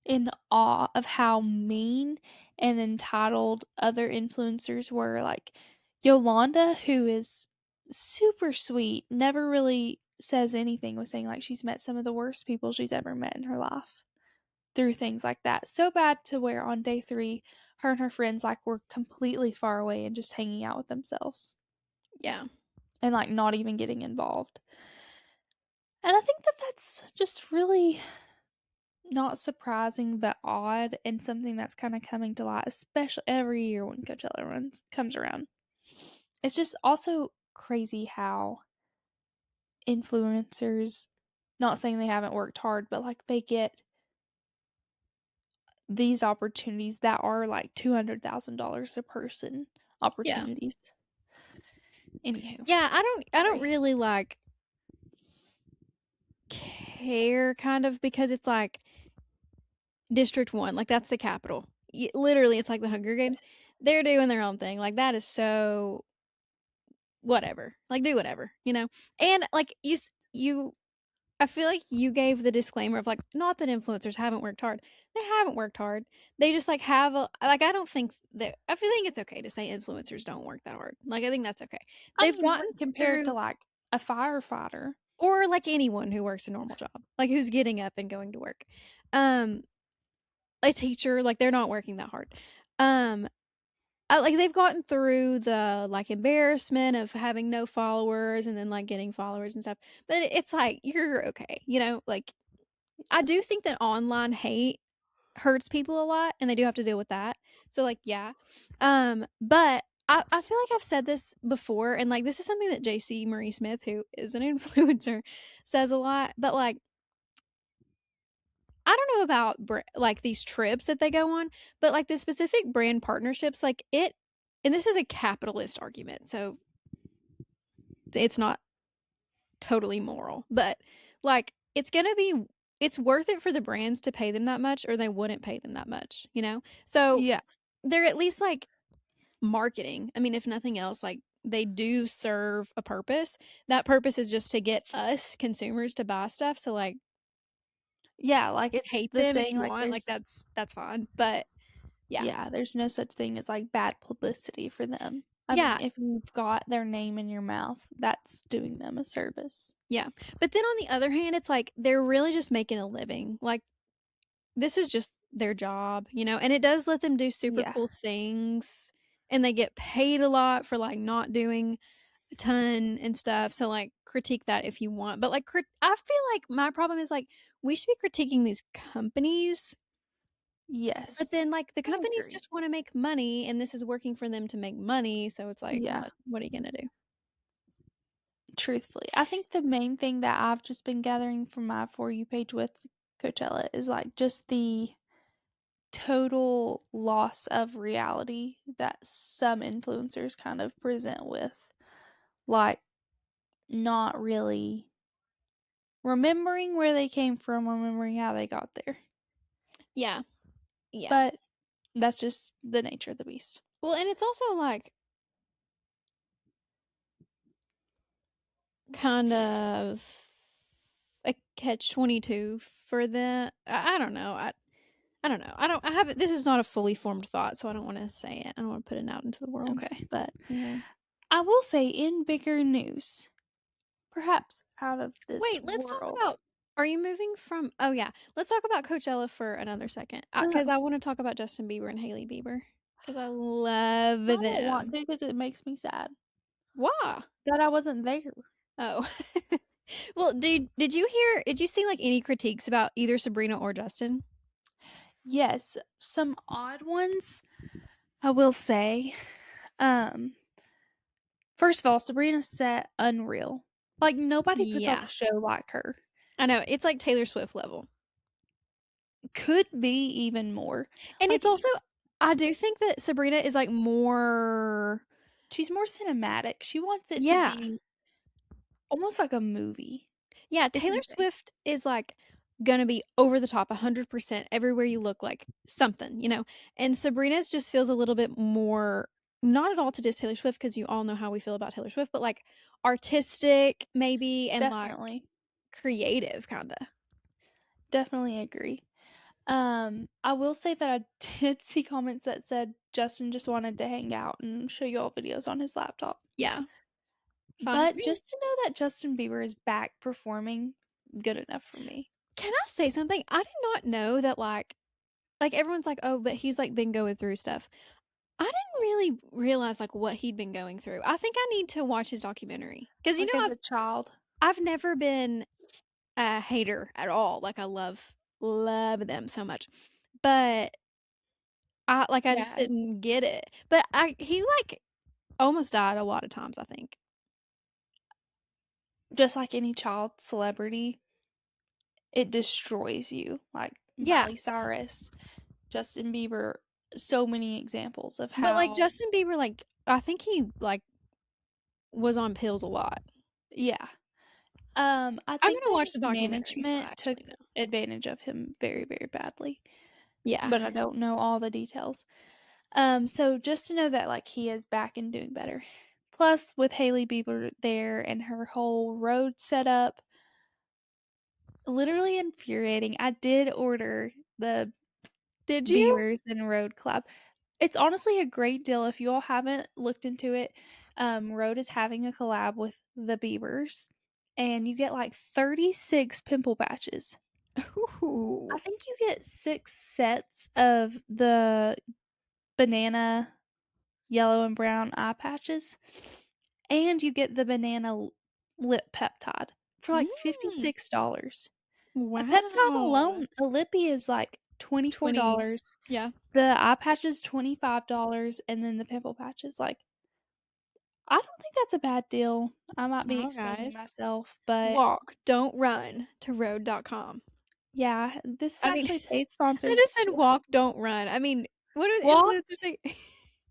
B: in awe of how mean and entitled other influencers were. Like Yolanda, who is super sweet, never really says anything, was saying like she's met some of the worst people she's ever met in her life through things like that. So bad to where on day 3, her and her friends like were completely far away and just hanging out with themselves
A: Yeah.
B: and like not even getting involved. And I think that that's just really not surprising, but odd, and something that's kinda coming to light, especially every year when Coachella runs comes around. It's just also crazy how influencers, not saying they haven't worked hard, but, like, they get these opportunities that are, like, $200,000 a person
A: Yeah.
B: opportunities. Anywho,
A: Yeah, I don't
B: sorry.
A: really, like, care kind of because it's, like, District 1, like, that's the capital. Literally, it's like the Hunger Games.
B: Yes.
A: They're doing their own thing, like, that is so whatever. Like, do whatever, you know? And, like, you I feel like you gave the disclaimer of, like, not that influencers haven't worked hard. They haven't worked hard. They just, like, have a like, I don't think that I feel think it's okay to say influencers don't work that hard. Like, I think that's okay.
B: I
A: They've
B: mean,
A: gotten
B: when compared to,
A: through
B: like, a firefighter.
A: or, like, anyone who works a normal job, like, who's getting up and going to work. Um, a teacher, like, they're not working that hard. Um, like, they've gotten through the, like, embarrassment of having no followers and then, like, getting followers and stuff, but it's like, you're okay, you know? Like, I
B: Yeah.
A: do think that online hate hurts people a lot, and they do have to deal with that. So, like, yeah. But I feel like I've said this before, and, like, this is something that JC Marie Smith, who is an influencer, says a lot, but, like, I don't know about like, these trips that they go on, but, like, the specific brand partnerships, like, and this is a capitalist argument, so it's not totally moral, but, like, it's worth it for the brands to pay them that much or they wouldn't pay them that much, you know? So,
B: Yeah.
A: they're at least, like, marketing. I mean, if nothing else, like, they do serve a purpose. That purpose is just to get us consumers to buy stuff, so, like,
B: Yeah, like, it's
A: hate
B: the
A: them if
B: saying,
A: you
B: like,
A: want, like,
B: there's
A: that's fine, but yeah.
B: yeah, there's no such thing as, like, bad publicity for them. I mean,
A: Yeah,
B: if you've got their name in your mouth, that's doing them a service.
A: yeah. But then on the other hand, it's like they're really just making a living. Like, this is just their job, you know, and it does let them do super
B: Yeah.
A: cool things, and they get paid a lot for, like, not doing a ton and stuff, so, like, critique that if you want, but, like, I feel like my problem is, like, we should be critiquing these companies, but
B: Yes.
A: then, like, the
B: I
A: companies
B: agree.
A: just wanna make money, and this is working for them to make money, so it's like,
B: Yeah,
A: what are you gonna do?
B: truthfully. I think the main thing that I've just been gathering from my For You page with Coachella is, like, just the total loss of reality that some influencers kind of present with, like, not really remembering where they came from, remembering how they got there.
A: Yeah, yeah.
B: But that's just the nature of the beast.
A: Well, and it's also, like, kind of a catch-22 for the I don't know, I don't know. I haven't this is not a fully formed thought, so I don't wanna say it. I don't wanna put it out into the world,
B: Okay.
A: but anyway.
B: I will say in bigger news, perhaps out of this
A: Wait, let's talk
B: world.
A: about are you moving from oh, yeah. Let's talk about Coachella for another second, because
B: Oh,
A: I wanna talk about Justin Bieber and Hailey Bieber, because I love
B: I don't want
A: them.
B: to because it makes me sad
A: Why?
B: that I wasn't there.
A: Oh. Well, did you see, like, any critiques about either Sabrina or Justin?
B: Yes, some odd ones, I will say. Um, First of all, Sabrina's set unreal. Like, nobody puts on
A: Yeah.
B: a show like her.
A: I know, it's like Taylor Swift level.
B: Could be even more.
A: And
B: Like,
A: it's also I do think that Sabrina is, like, more
B: she's more cinematic. She wants it to
A: yeah.
B: be almost like a movie.
A: Yeah,
B: It's
A: Taylor
B: insane.
A: Swift is, like, gonna be over the top 100% everywhere you look, like, something, and Sabrina's just feels a little bit more not at all to diss Taylor Swift because you all know how we feel about Taylor Swift, but, like, artistic maybe and, like,
B: Definitely.
A: creative kinda.
B: Definitely agree. I will say that I did see comments that said Justin just wanted to hang out and show you all videos on his laptop.
A: Yeah, fine with
B: But
A: me.
B: just to know that Justin Bieber is back performing, good enough for me.
A: Can I say something? I did not know that, like, everyone's like, "Oh, but he's, like, been going through stuff." I didn't really realize, like, what he'd been going through. I think I need to watch his documentary because
B: Like as a child.
A: I've never been a hater at all, like, I love them so much, but I just
B: Yeah,
A: didn't get it, but he, like, almost died a lot of times, I think.
B: just like any child celebrity, it destroys you. Like
A: Yeah,
B: Miley Cyrus, Justin Bieber, so many examples of
A: but, like,
B: how
A: Justin Bieber, like, I think he, like, was on pills a lot.
B: yeah. I
A: I'm
B: think
A: gonna
B: that
A: watch
B: his
A: the documentary so I
B: management took
A: actually know.
B: advantage of him very, very badly,
A: Yeah.
B: but I don't know all the details. So just to know that, like, he is back and doing better. Plus, with Hailey Bieber there and her whole road setup, literally infuriating. I did order the
A: Did you?
B: Beavers and Road collab. It's honestly a great deal if you all haven't looked into it. Road is having a collab with the Beavers, and you get, like, 36 pimple patches. I
A: Ooh.
B: think you get 6 sets of the banana yellow and brown eye patches, and you get the banana lip peptide for, like,
A: Mm.
B: $56. A peptide
A: Wow.
B: alone, a lippy is, like,
A: 20.
B: $24.
A: Yeah.
B: The eye patch is $25, and then the pimple patch is, like I don't think that's a bad deal. I might be
A: Wow,
B: exposing
A: guys.
B: myself, but
A: Walk, don't run to road.com.
B: yeah, this is
A: I mean,
B: actually paid
A: I
B: sponsored.
A: just said walk, don't run. I mean, what do the
B: Walk,
A: influencers say?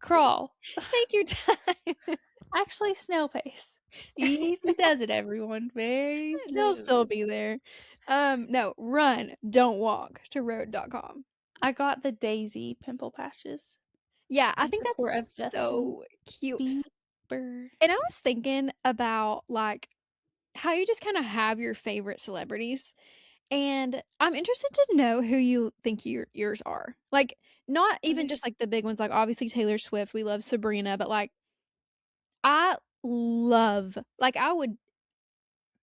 B: crawl.
A: Take your time.
B: Actually, snail pace. Easy does it, everyone. Very
A: They'll still
B: slowly.
A: be there. No, run, don't walk to road.com.
B: I got the daisy pimple patches
A: Yeah, I
B: in
A: think
B: support of
A: that's
B: Justin
A: so cute.
B: Bieber.
A: And I was thinking about, like, how you just kinda have your favorite celebrities, and I'm interested to know who you think yours are. Like, not even
B: Okay.
A: just, like, the big ones, like, obviously Taylor Swift, we love Sabrina, but, like, I love like, I would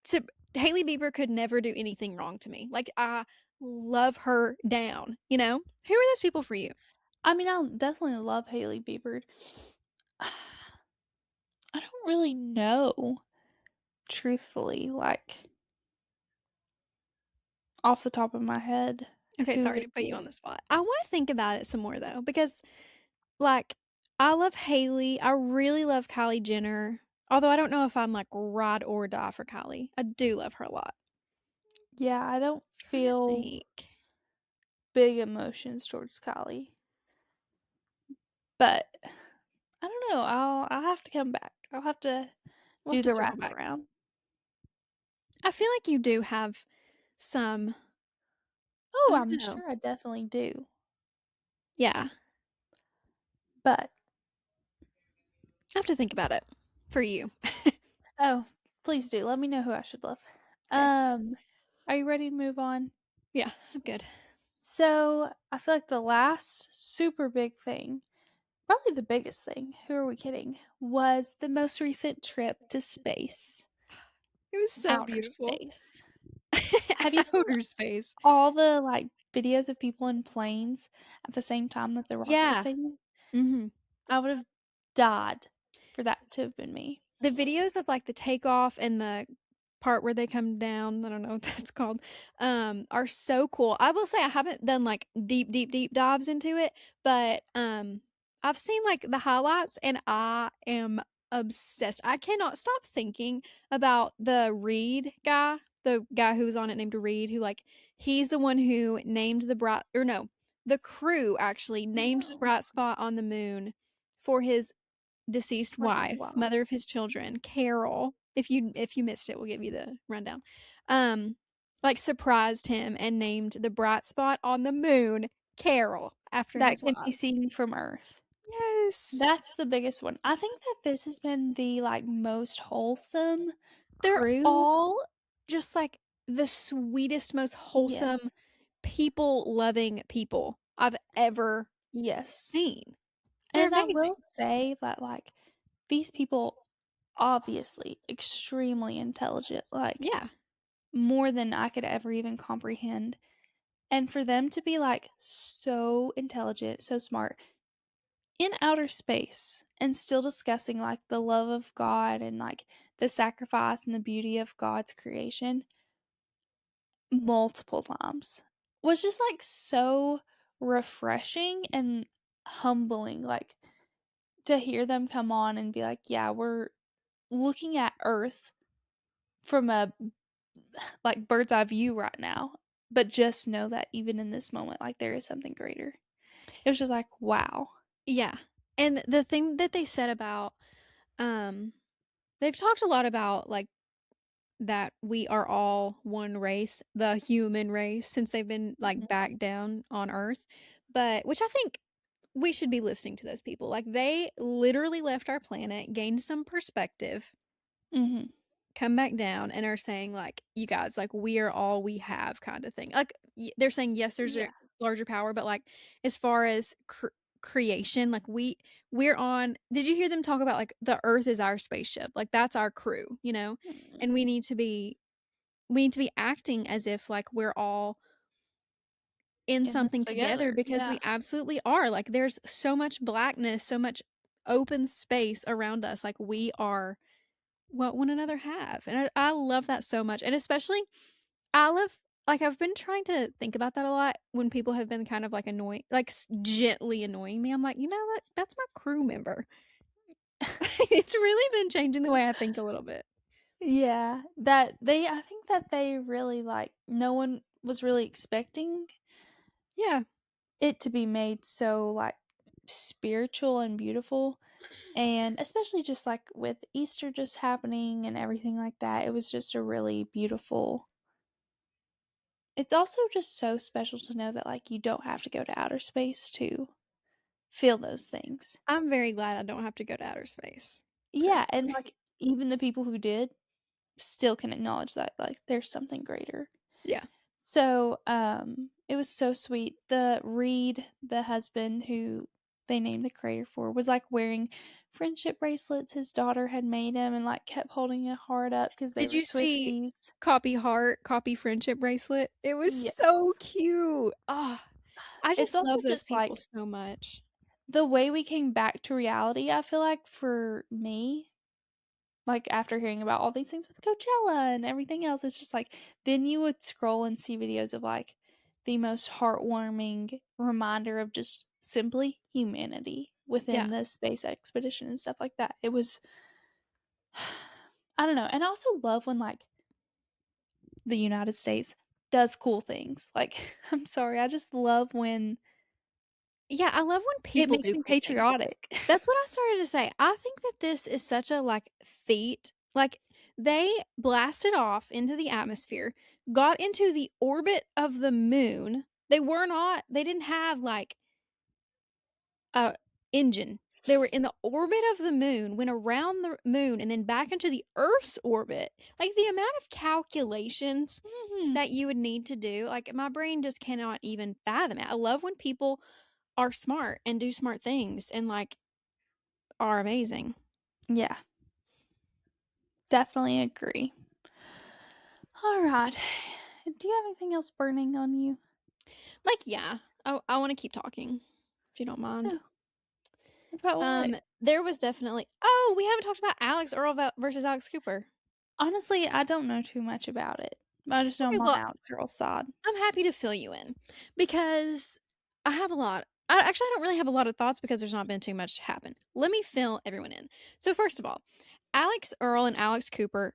A: Sab Hailey Bieber could never do anything wrong to me. Like, I love her down, you know? Who are those people for you?
B: I mean, I definitely love Hailey Bieber. I don't really know, truthfully, like, off the top of my head,
A: Okay,
B: who
A: sorry
B: would
A: to put you on
B: be.
A: the spot. I wanna think about it some more, though, because, like, I love Hailey, I really love Kylie Jenner, although I don't know if I'm, like, ride or die for Kylie. I do love her a lot.
B: Yeah, I don't
A: Trying to
B: feel
A: think.
B: big emotions towards Kylie, but I don't know. I'll have to come back. I'll have to
A: We'll have
B: do
A: to
B: the
A: circle back.
B: wraparound.
A: I feel like you do have some
B: Oh,
A: I don't
B: I'm
A: know.
B: sure I definitely do.
A: Yeah.
B: But
A: I have to think about it for you.
B: oh, please do. Let me know who I should love.
A: Okay.
B: Um, are you ready to move on?
A: Yeah, I'm good.
B: So, I feel like the last super big thing, probably the biggest thing, who are we kidding, was the most recent trip to space,
A: It was so
B: outer
A: beautiful.
B: space. Have you seen
A: Outer space.
B: all the, like, videos of people in planes at the same time that the rocket was
A: Yeah.
B: taking?
A: Mhm.
B: I would have died for that to have been me.
A: The videos of, like, the takeoff and the part where they come down, I don't know what that's called, are so cool. I will say I haven't done, like, deep, deep, deep dives into it, but, I've seen, like, the highlights, and I am obsessed. I cannot stop thinking about the Reed guy, the guy who was on it named Reed, who like he's the one who named the bright or no, the crew actually named the bright spot on the moon for his deceased
B: Like,
A: wife,
B: wow.
A: mother of his children, Carol. If you missed it, we'll give you the rundown. Like surprised him and named the bright spot on the moon Carol after
B: That
A: his
B: can be
A: wife.
B: seen from Earth.
A: Yes.
B: That's the biggest one. I think that this has been the, like, most wholesome
A: They're
B: crew.
A: all just like the sweetest, most
B: Yes.
A: wholesome, people loving people I've ever
B: Yes.
A: seen. They're
B: And I
A: amazing.
B: will say that, like, these people obviously extremely intelligent, like,
A: Yeah.
B: more than I could ever even comprehend. And for them to be, like, so intelligent, so smart in outer space and still discussing, like, the love of God and, like, the sacrifice and the beauty of God's creation multiple times was just, like, so refreshing and humbling, like, to hear them come on and be like, "Yeah, we're looking at Earth from a, like, bird's eye view right now, but just know that even in this moment, like, there is something greater." It was just like, "Wow."
A: Yeah. And the thing that they said about um they've talked a lot about like that we are all one race, the human race, since they've been like
B: Mhm.
A: back down on Earth. But which I think we should be listening to those people. Like they literally left our planet, gained some perspective,
B: Mhm.
A: come back down and are saying like, "You guys, like we are all we have," kind of thing. Like they're saying yes, there's a
B: Yeah.
A: larger power, but like as far as creation, like we're on. Did you hear them talk about like the Earth is our spaceship? Like that's our crew, you know,
B: Mm.
A: and we need to be acting as if like we're all in
B: In this
A: something together
B: together.
A: because
B: Yeah.
A: we absolutely are. Like there's so much blackness, so much open space around us. Like we are what one another have. And I love that so much. And especially I love like I've been trying to think about that a lot when people have been kind of like annoying like gently annoying me. I'm like, you know what? That's my crew member. It's really been changing the way I think a little bit.
B: Yeah. That they I think that they really, like, no one was really expecting
A: Yeah.
B: it to be made so, like, spiritual and beautiful, and especially just, like, with Easter just happening and everything like that, it was just a really beautiful. It's also just so special to know that, like, you don't have to go to outer space to feel those things.
A: I'm very glad I don't have to go to outer space,
B: Yeah, and,
A: personally.
B: like, even the people who did still can acknowledge that, like, there's something greater.
A: Yeah.
B: So, it was so sweet. The Reed, the husband who they named the crater for, was, like, wearing friendship bracelets his daughter had made him and, like, kept holding a heart up because they
A: Did
B: were
A: you see
B: Swifties.
A: Copy Heart, Copy Friendship Bracelet? It was
B: Yes.
A: so cute. Ah, I
B: It's
A: just
B: also
A: love those
B: just,
A: people
B: like,
A: so much.
B: the way we came back to reality, I feel like, for me, like, after hearing about all these things with Coachella and everything else, it's just like then you would scroll and see videos of, like, the most heartwarming reminder of just simply humanity
A: Yeah.
B: within the space expedition and stuff like that. It was I don't know, and I also love when, like, the United States does cool things. Like, I'm sorry, I just love when
A: Yeah, I love when
B: it
A: people
B: makes
A: do
B: me
A: cool things.
B: patriotic.
A: That's what I started to say. I think that this is such a, like, feat. Like, they blasted off into the atmosphere, got into the orbit of the moon. They didn't have, like, a engine. They were in the orbit of the moon, went around the moon, and then back into the Earth's orbit. Like, the amount of calculations
B: Mhm.
A: that you would need to do, like, my brain just cannot even fathom it. I love when people are smart and do smart things and, like, are amazing.
B: Yeah, definitely agree. Alright. Do you have anything else burning on you?
A: Like, yeah, I wanna keep talking, if you don't mind.
B: Oh, about what?
A: There was definitely oh, we haven't talked about Alex Earl versus Alex Cooper.
B: Honestly, I don't know too much about it. I just know
A: Okay,
B: I'm on
A: well,
B: Alex Earl's side.
A: I'm happy to fill you in because I have a lot. I don't really have a lot of thoughts because there's not been too much to happen. Let me fill everyone in. So first of all, Alex Earl and Alex Cooper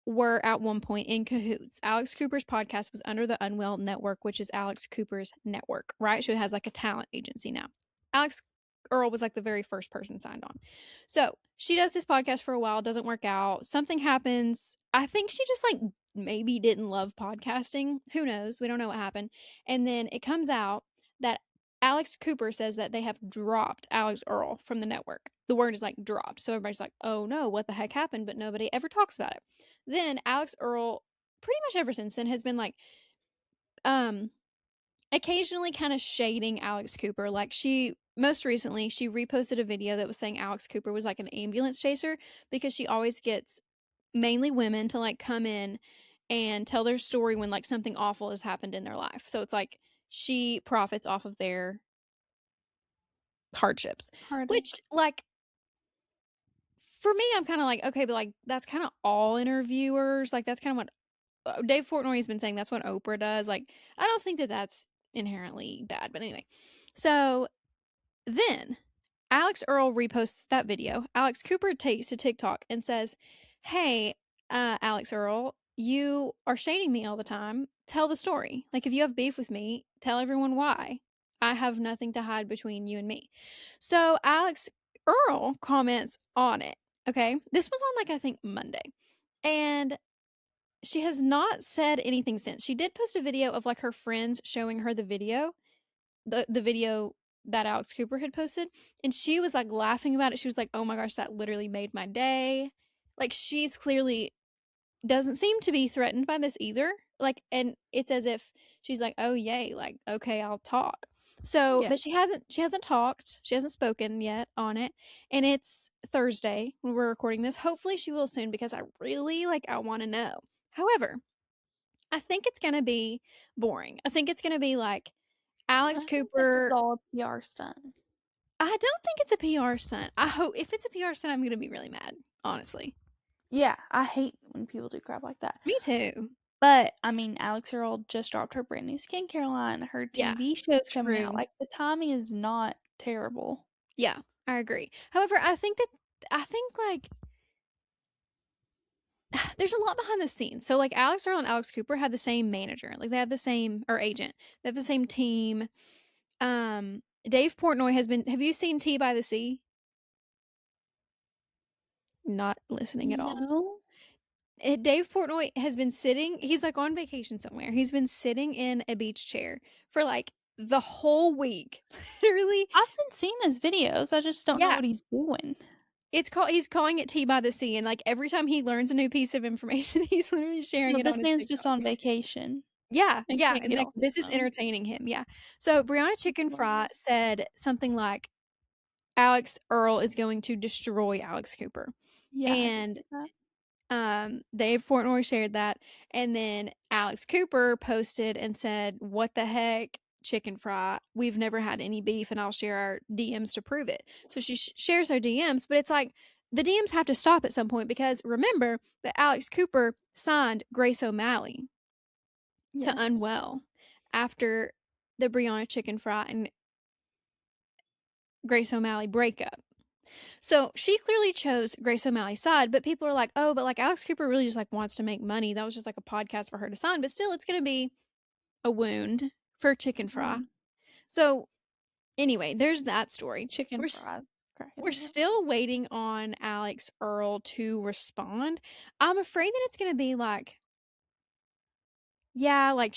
A: were at one point in cahoots. Alex Cooper's podcast was under the Unwell Network, which is Alex Cooper's network, right? So it has like a talent agency now. Alex Earl was like the very first person signed on. So she does this podcast for a while, doesn't work out. Something happens. I think she just like maybe didn't love podcasting. Who knows? We don't know what happened. And then it comes out that Alex Cooper says that they have dropped Alex Earl from the network. The word is like dropped. So everybody's like, oh no, what the heck happened? But nobody ever talks about it. Then Alex Earl, pretty much ever since then, has been like, um, occasionally kind of shading Alex Cooper. Like she most recently she reposted a video that was saying Alex Cooper was like an ambulance chaser because she always gets mainly women to like come in and tell their story when like something awful has happened in their life. So it's like she profits off of their hardships, which
B: Heartache.
A: like for me I'm kind of like okay, but like that's kind of all interviewers. Like that's kind of what Dave Portnoy has been saying that's what Oprah does. Like, I don't think that that's inherently bad. But anyway, so then Alex Earl reposts that video. Alex Cooper takes to TikTok and says, hey, Alex Earl, you are shading me all the time. Tell the story. Like, if you have beef with me, tell everyone why. I have nothing to hide between you and me. So Alex Earl comments on it. Okay. This was on, like, I think Monday. And she has not said anything since. She did post a video of like her friends showing her the video, the video that Alex Cooper had posted, and she was like laughing about it. She was like, "Oh my gosh, that literally made my day." Like she's clearly doesn't seem to be threatened by this either. Like and it's as if she's like, "Oh yay, like okay, I'll talk." So,
B: Yeah.
A: but she hasn't talked. She hasn't spoken yet on it. And it's Thursday when we're recording this. Hopefully she will soon because I really like I want to know. However, I think it's going to be boring. I think it's going to be like Alex
B: I think this is
A: Cooper.
B: all a PR stunt.
A: I don't think it's a PR stunt. I hope if it's a PR stunt, I'm going to be really mad, honestly.
B: Yeah, I hate when people do crap like that.
A: Me too.
B: But I mean, Alex Earl just dropped her brand new skincare line. Her
A: Yeah,
B: TV show's coming out.
A: true.
B: Like the timing is not terrible.
A: Yeah, I agree. However, I think like there's a lot behind the scenes. So like Alex Earl and Alex Cooper have the same manager. Like they have the same or agent. They have the same team. Dave Portnoy has been have you seen Tea by the Sea? Not listening at all.
B: No,
A: Dave Portnoy has been sitting, he's like on vacation somewhere. He's been sitting in a beach chair for like the whole week. Literally.
B: I've been seeing his videos. I just don't know
A: Yeah.
B: what he's doing.
A: He's calling it Tea by the Sea. And like every time he learns a new piece of information, he's literally sharing
B: So
A: it
B: this
A: on his
B: man's just
A: TikTok.
B: on vacation
A: Yeah,
B: and
A: yeah.
B: can't
A: And
B: get
A: like
B: off his
A: this is
B: phone.
A: entertaining him. Yeah. So Brianna Chicken
B: Love
A: Fry
B: it.
A: said something like Alex Earl is going to destroy Alex Cooper.
B: Yeah, I did
A: And
B: see that.
A: Dave Portnoy shared that, and then Alex Cooper posted and said, "What the heck, chicken fry? We've never had any beef, and I'll share our DMs to prove it." So she shares her DMs, but it's like the DMs have to stop at some point because remember that Alex Cooper signed Grace O'Malley to
B: Yes.
A: Unwell after the Brianna Chicken Fry and Grace O'Malley breakup. So she clearly chose Grace O'Malley's side, but people are like, oh, but like Alex Cooper really just like wants to make money. That was just like a podcast for her to sign, but still it's going to be a wound for Chicken Fry.
B: Mm,
A: So anyway, there's that story.
B: chicken fries cracking
A: We're
B: me up.
A: still waiting on Alex Earl to respond. I'm afraid that it's going to be like, yeah, like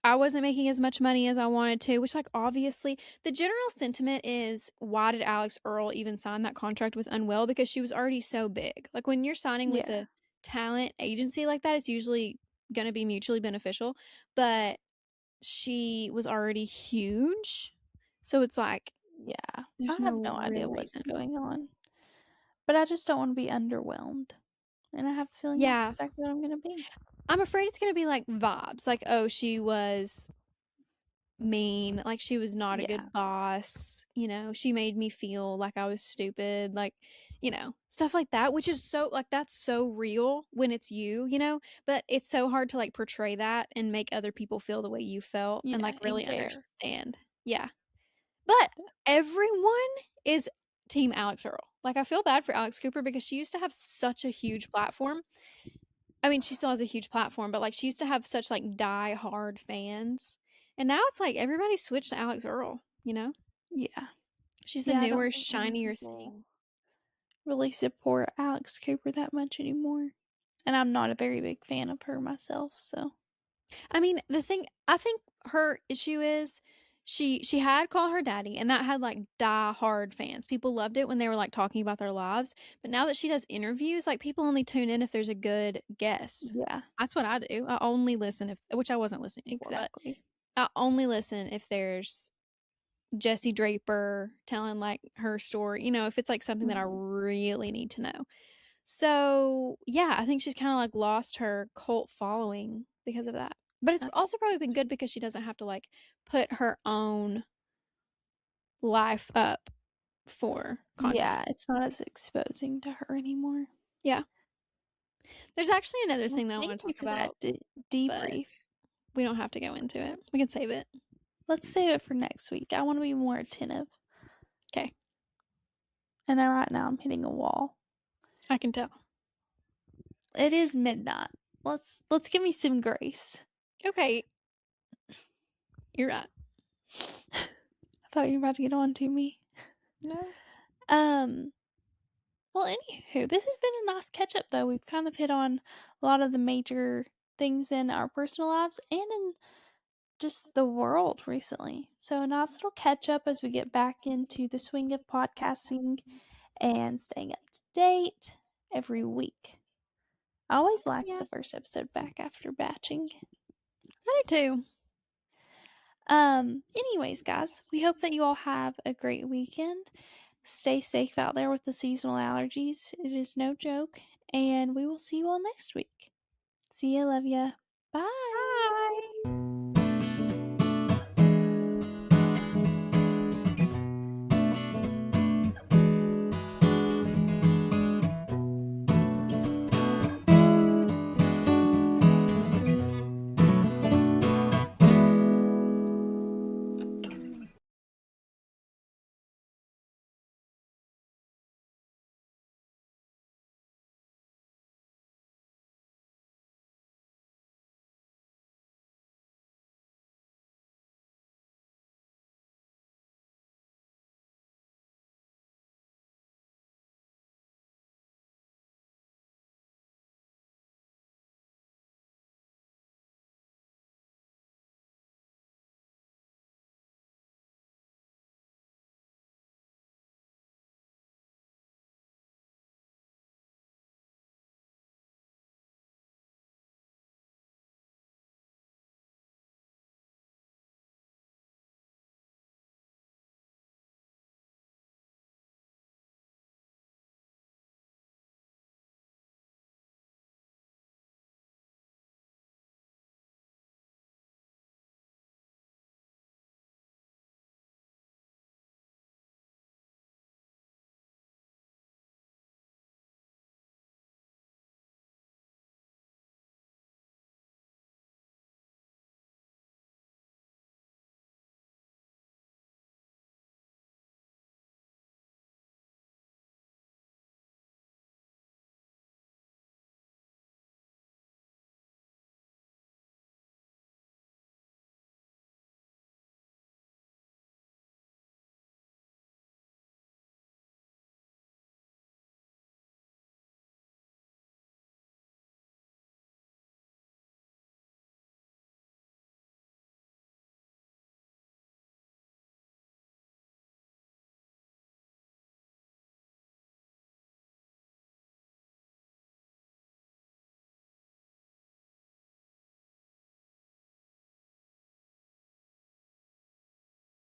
A: I wasn't making as much money as I wanted to, which like obviously the general sentiment is why did Alex Earl even sign that contract with Unwell because she was already so big. Like when you're signing with
B: Yeah.
A: a talent agency like that, it's usually going to be mutually beneficial, but she was already huge. So it's like
B: Yeah. I
A: there's
B: have
A: no
B: no idea
A: real
B: what's
A: reason.
B: going on. But I just don't want to be underwhelmed. And I have a feeling that's
A: Yeah,
B: exactly what I'm going to be.
A: I'm afraid it's going to be like vibes. Like oh, she was mean, like she was not a
B: Yeah.
A: good boss, she made me feel like I was stupid, like, stuff like that, which is so like that's so real when it's you, but it's so hard to like portray that and make other people feel the way you felt and
B: Yeah.
A: like
B: And
A: really
B: care.
A: understand. Yeah. But everyone is team Alex Earl. Like, I feel bad for Alex Cooper because she used to have such a huge platform. I mean, she still has a huge platform, but, like, she used to have such, like, die-hard fans, and now it's like everybody switched to Alex Earl, you know?
B: Yeah.
A: She's the
B: Yeah, I don't
A: newer,
B: think many
A: shinier
B: people
A: thing.
B: really support Alex Cooper that much anymore. And I'm not a very big fan of her myself, so
A: I mean, the thing I think her issue is she had Call Her Daddy, and that had, like, die-hard fans. People loved it when they were, like, talking about their lives, but now that she does interviews, like, people only tune in if there's a good guest.
B: yeah,
A: That's what I do. I only listen if which I wasn't listening before, but
B: exactly.
A: I only listen if there's Jessie Draper telling, like, her story, if it's, like, something that I
B: Mhm.
A: really need to know. So, yeah, I think she's kinda, like, lost her cult following because of that. But it's
B: I think
A: also probably been good because she doesn't have to, like, put her own life up for content.
B: yeah, it's not as exposing to her anymore.
A: Yeah. There's actually another
B: Well,
A: thing that I wanna
B: thank you
A: talk
B: for that
A: about, but
B: debrief.
A: we don't have to go into it. We can save it.
B: Let's save it for next week. I want to be more attentive.
A: Okay,
B: And right now I'm hitting a wall.
A: I can tell.
B: It is midnight. Let's give me some grace.
A: Okay, you're right.
B: I thought you were about to get on to me.
A: No?
B: Um, well, anywho, this has been a nice catch up, though. We've kind of hit on a lot of the major things in our personal lives and in just the world recently. So, a nice little catch up as we get back into the swing of podcasting and staying up to date every week. I always like
A: Yeah,
B: the first episode back after batching.
A: I do too.
B: Anyways, guys, we hope that you all have a great weekend. Stay safe out there with the seasonal allergies. It is no joke. And we will see you all next week. See ya. Love ya. Bye.